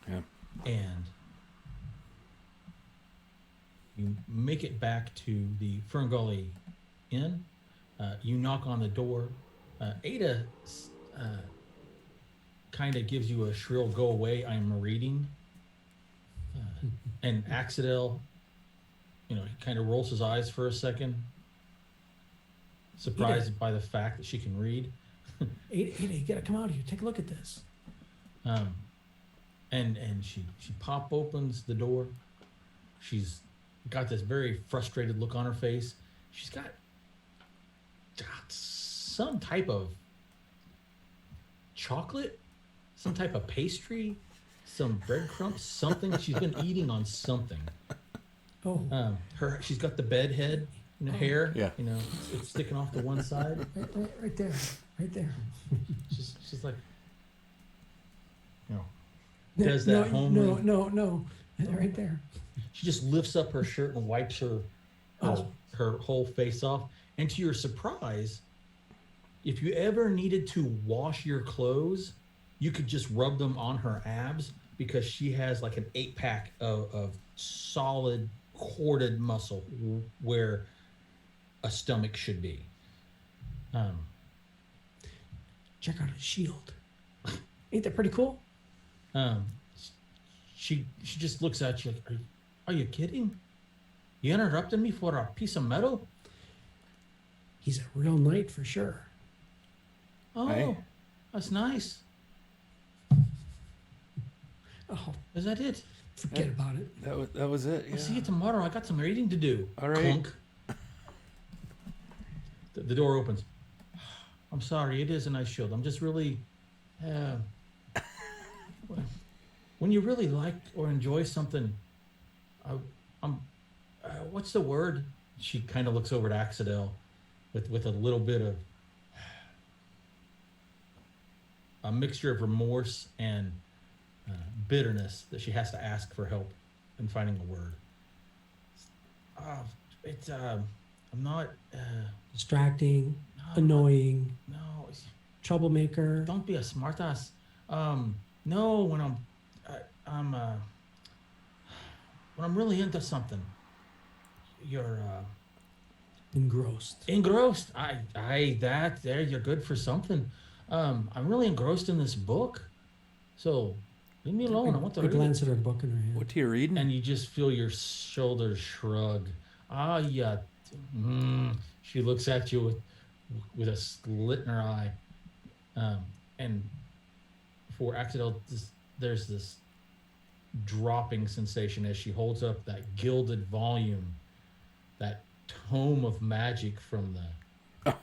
Yeah. And you make it back to the Fern Gully Inn. You knock on the door. Ada kind of gives you a shrill "Go away, I'm reading." And Axidel, he kind of rolls his eyes for a second, surprised by the fact that she can read. Ada, you gotta come out here. Take a look at this. And she pop opens the door. She's got this very frustrated look on her face. She's got some type of chocolate, some type of pastry, some breadcrumbs, something. She's been eating on something. Oh, She's got the bed head, hair. Yeah. It's sticking off to one side. right there, right there. She's like, does that homely. No, right there. She just lifts up her shirt and wipes her whole face off. And to your surprise, if you ever needed to wash your clothes, you could just rub them on her abs, because she has like an 8-pack of solid corded muscle where a stomach should be. Check out his shield. Ain't that pretty cool? She just looks at you like, are you kidding? You interrupted me for a piece of metal? He's a real knight for sure. Oh, Hey. That's nice. Oh, Is that it? forget about it. That was it. Yeah. I'll see you tomorrow. I got some reading to do. All right. Clunk. The door opens. I'm sorry. It is a nice shield. I'm just really... when you really like or enjoy something, what's the word? She kind of looks over to Axidel with a little bit of a mixture of remorse and bitterness that she has to ask for help in finding a word. I'm not Distracting, no, annoying, no, it's- troublemaker. don't be a smartass. No, when I'm really into something, you're Engrossed. engrossed. You're good for something. I'm really engrossed in this book, so leave me alone. I want to I read. glance at her book in her hand. What are you reading? And you just feel your shoulders shrug. Yeah. She looks at you with a slit in her eye, and for Axidel, there's this dropping sensation as she holds up that gilded volume, that tome of magic from the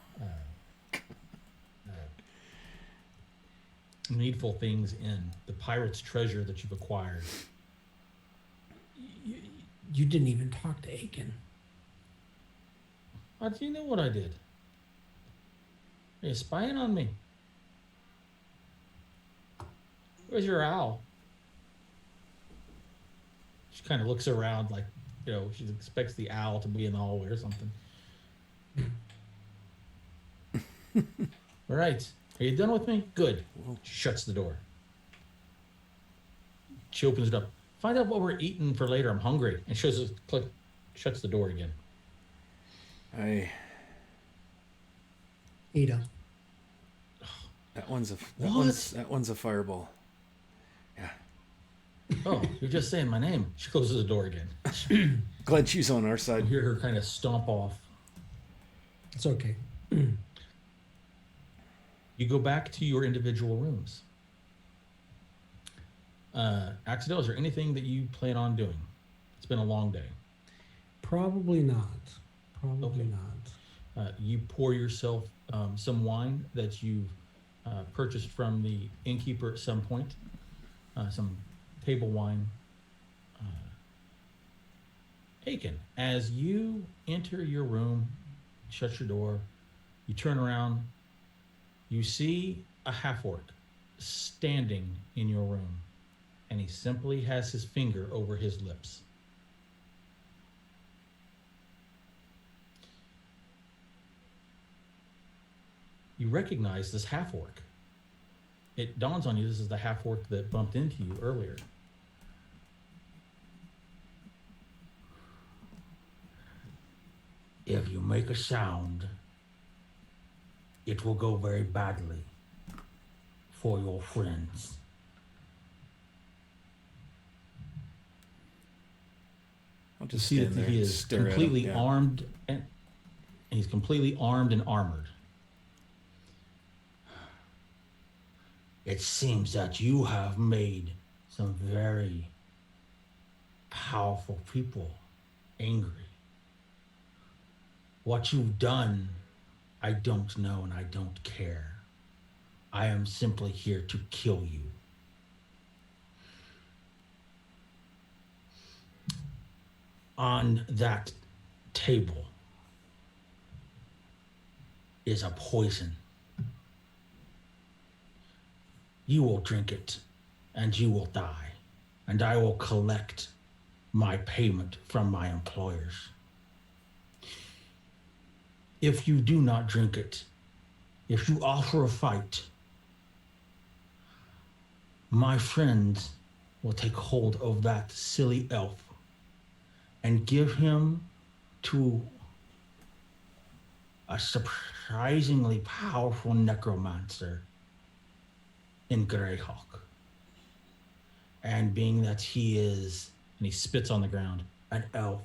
needful things in the pirate's treasure that you've acquired. You, you didn't even talk to Aiken. How do you know what I did? Are you spying on me? Where's your owl? She kind of looks around like, she expects the owl to be in the hallway or something. All right. Are you done with me? Good. She shuts the door. She opens it up. Find out what we're eating for later. I'm hungry. And shows us, click, shuts the door again. Ada. That one's a fireball. Yeah. Oh, you're just saying my name. She closes the door again. Glad she's on our You side. hear her kind of stomp off. It's okay. You go back to your individual rooms. Axel, is there anything that you plan on doing? It's been a long day. Probably not. Probably Okay. not. You pour yourself some wine that you've purchased from the innkeeper at some point, some table wine. Aiken, as you enter your room, shut your door, you turn around, you see a half-orc standing in your room, and he simply has his finger over his lips. You recognize this half-orc. It dawns on you this is the half-orc that bumped into you earlier. If you make a sound, it will go very badly for your friends. I'll You just see stand that there he and is stare completely at him. armed, and he's completely armed and armored. It seems that you have made some very powerful people angry. What you've done, I don't know and I don't care. I am simply here to kill you. On that table is a poison. You will drink it and you will die, and I will collect my payment from my employers. If you do not drink it, if you offer a fight, my friends will take hold of that silly elf and give him to a surprisingly powerful necromancer in Greyhawk. And being that he is, and he spits on the ground, an elf,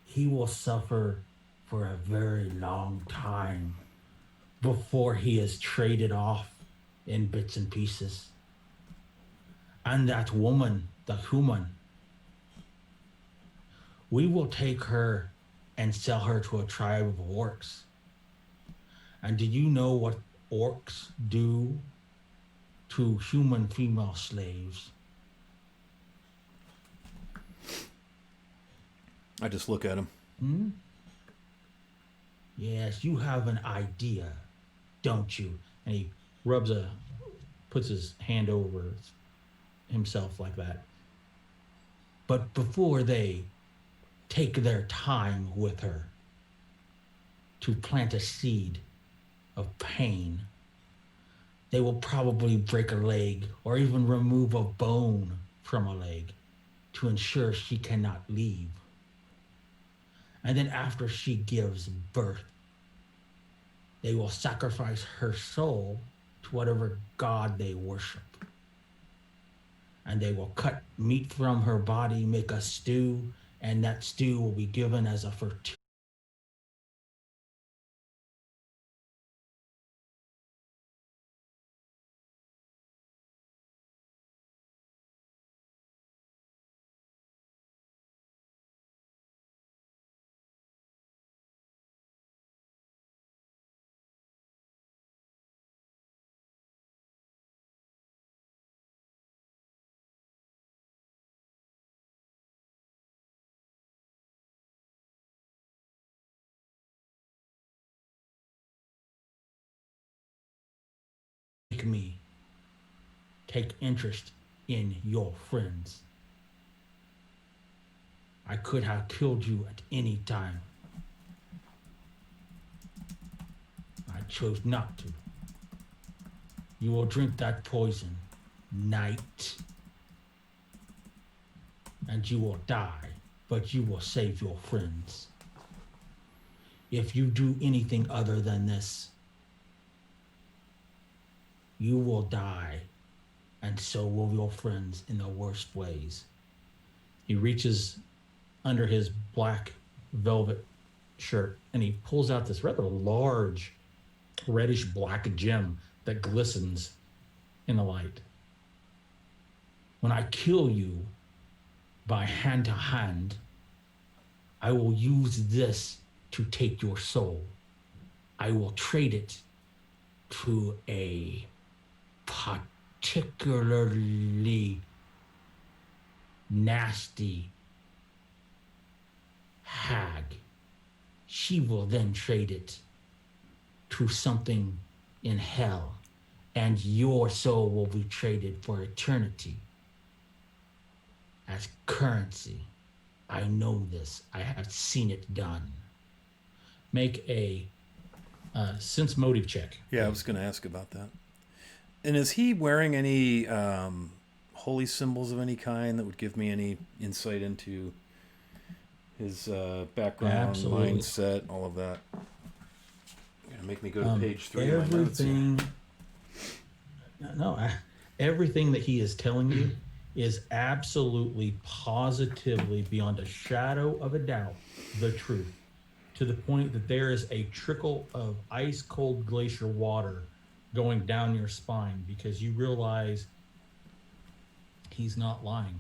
he will suffer for a very long time before he is traded off in bits and pieces. And that woman, the human, we will take her and sell her to a tribe of orcs. And do you know what orcs do to human female slaves? I just look at him. Hmm? Yes, you have an idea, don't you? And he puts his hand over himself like that. But before they take their time with her to plant a seed of pain, they will probably break a leg or even remove a bone from a leg to ensure she cannot leave. And then after she gives birth, they will sacrifice her soul to whatever god they worship. And they will cut meat from her body, make a stew, and that stew will be given as a fertility make me take interest in your friends. I could have killed you at any time. I chose not to. You will drink that poison, Knight, and you will die, but you will save your friends. If you do anything other than this, you will die, and so will your friends in the worst ways. He reaches under his black velvet shirt and he pulls out this rather large reddish black gem that glistens in the light. When I kill you by hand to hand, I will use this to take your soul. I will trade it to a particularly nasty hag. She will then trade it to something in hell, and your soul will be traded for eternity as currency. I know this. I have seen it done. Make a sense motive check. Yeah, I was going to ask about that. And is he wearing any holy symbols of any kind that would give me any insight into his background, Absolutely. mindset, all of that? Gonna make me go to page 3 of my notes. Everything that he is telling you is absolutely, positively, beyond a shadow of a doubt, the truth. To the point that there is a trickle of ice cold glacier water going down your spine because you realize he's not lying.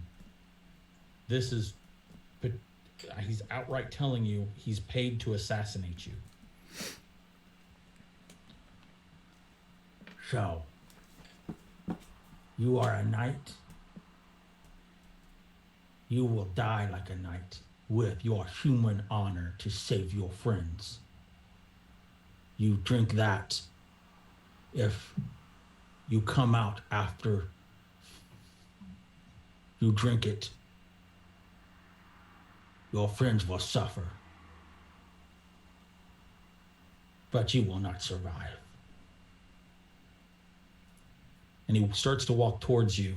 He's outright telling you he's paid to assassinate you. So, you are a knight. You will die like a knight with your human honor to save your friends. You drink that. If you come out after you drink it, your friends will suffer, but you will not survive. And he starts to walk towards you.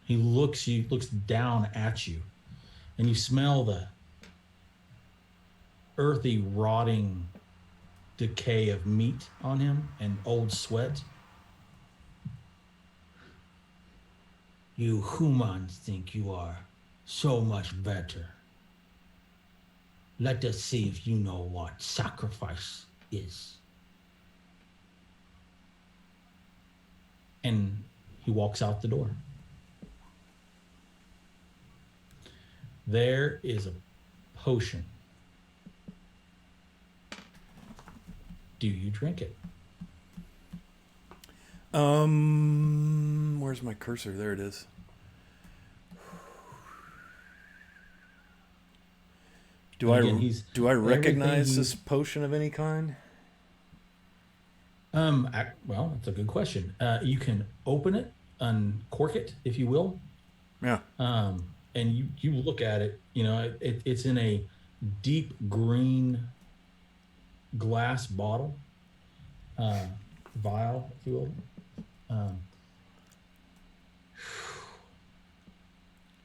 He looks down at you, and you smell the earthy, rotting decay of meat on him and old sweat. You humans think you are so much better. Let us see if you know what sacrifice is. And he walks out the door. There is a potion. Do you drink it? Where's my cursor? There it is. Do I recognize this potion of any kind? Well, that's a good question. You can open it, uncork it, if you will. Yeah. And you look at it, it's in a deep green glass bottle, vial, if you will.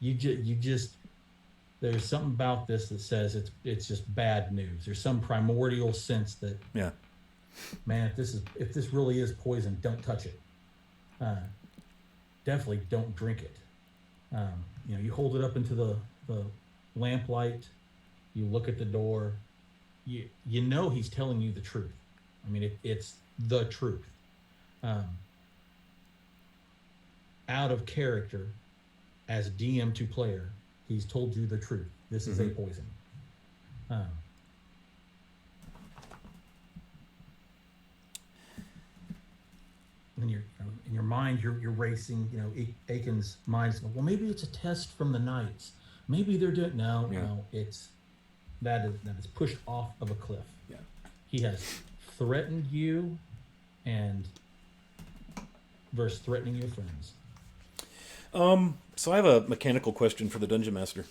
You just there's something about this that says it's just bad news. There's some primordial sense that, yeah, man, if this really is poison, don't touch it. Definitely don't drink it. You hold it up into the lamplight. You look at the door. You know he's telling you the truth. I mean, it's the truth. Out of character, as DM to player, he's told you the truth. This is a poison. And in your mind, you're racing. Aiken's mind's going, well, maybe it's a test from the knights. Maybe they're doing no. It's that is pushed off of a cliff. Yeah, he has threatened you, and versus threatening your friends. So I have a mechanical question for the Dungeon Master.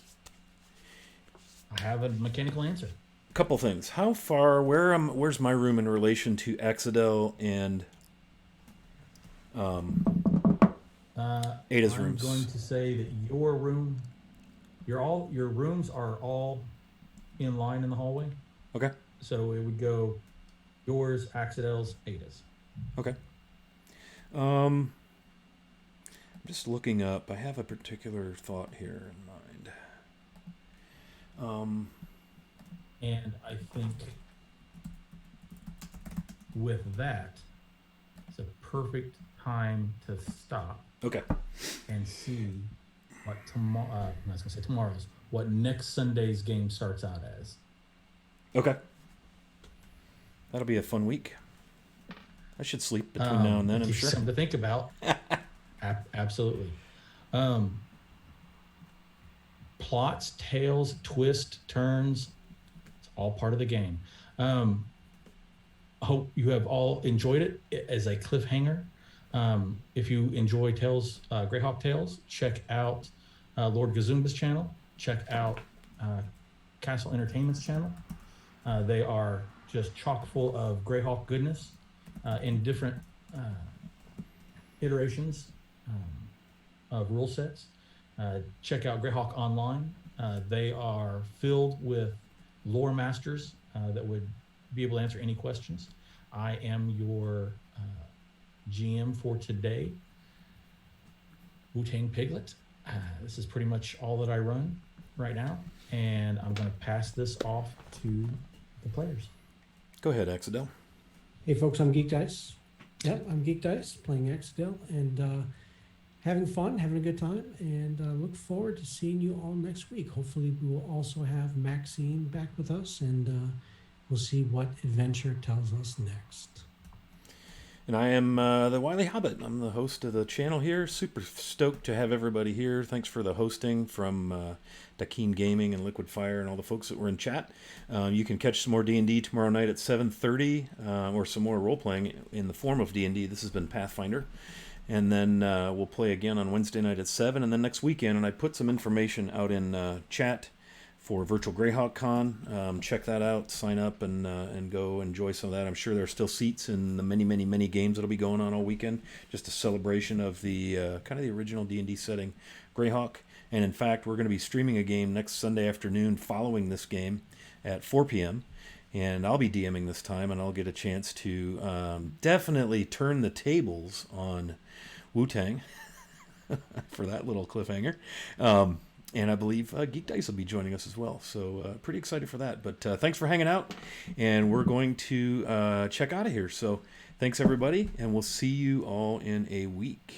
I have a mechanical answer. Couple things. How far? Where's my room in relation to Axadel and Ada's I'm rooms? going to say that your rooms are all in line in the hallway. Okay. So it would go yours, Axadel's, Ada's. Okay. I'm just looking up. I have a particular thought here in mind. And I think with that, it's a perfect time to stop Okay. and see what what next Sunday's game starts out as. Okay. That'll be a fun week. I should sleep between now and then, I'm sure. Something to think about. Absolutely. Plots, tales, twists, turns, it's all part of the game. I hope you have all enjoyed it as a cliffhanger. If you enjoy Tales, Greyhawk Tales, check out Lord Gazumba's channel. Check out Castle Entertainment's channel. They are just chock full of Greyhawk goodness in different iterations of rule sets. Check out Greyhawk Online. They are filled with lore masters that would be able to answer any questions. I am your GM for today, Wu-Tang Piglet. This is pretty much all that I run right now, and I'm going to pass this off to the players. Go ahead, Axadel. Hey folks, I'm Geek Dice. Yep, I'm Geek Dice playing Axadel and having fun, having a good time, and look forward to seeing you all next week. Hopefully, we will also have Maxine back with us, and we'll see what adventure tells us next. And I am the Wily Hobbit. I'm the host of the channel here. Super stoked to have everybody here. Thanks for the hosting from Dakeem Gaming and Liquid Fire and all the folks that were in chat. You can catch some more D&D tomorrow night at 7:30, or some more role-playing in the form of D&D. This has been Pathfinder. And then we'll play again on Wednesday night at 7, and then next weekend. And I put some information out in chat for Virtual Greyhawk Con. Check that out. Sign up and go enjoy some of that. I'm sure there are still seats in the many, many, many games that'll be going on all weekend. Just a celebration of the kind of the original D&D setting, Greyhawk. And in fact, we're going to be streaming a game next Sunday afternoon following this game at 4 p.m. And I'll be DMing this time, and I'll get a chance to definitely turn the tables on Wu-Tang for that little cliffhanger. And I believe Geek Dice will be joining us as well. So pretty excited for that. But thanks for hanging out. And we're going to check out of here. So thanks, everybody. And we'll see you all in a week.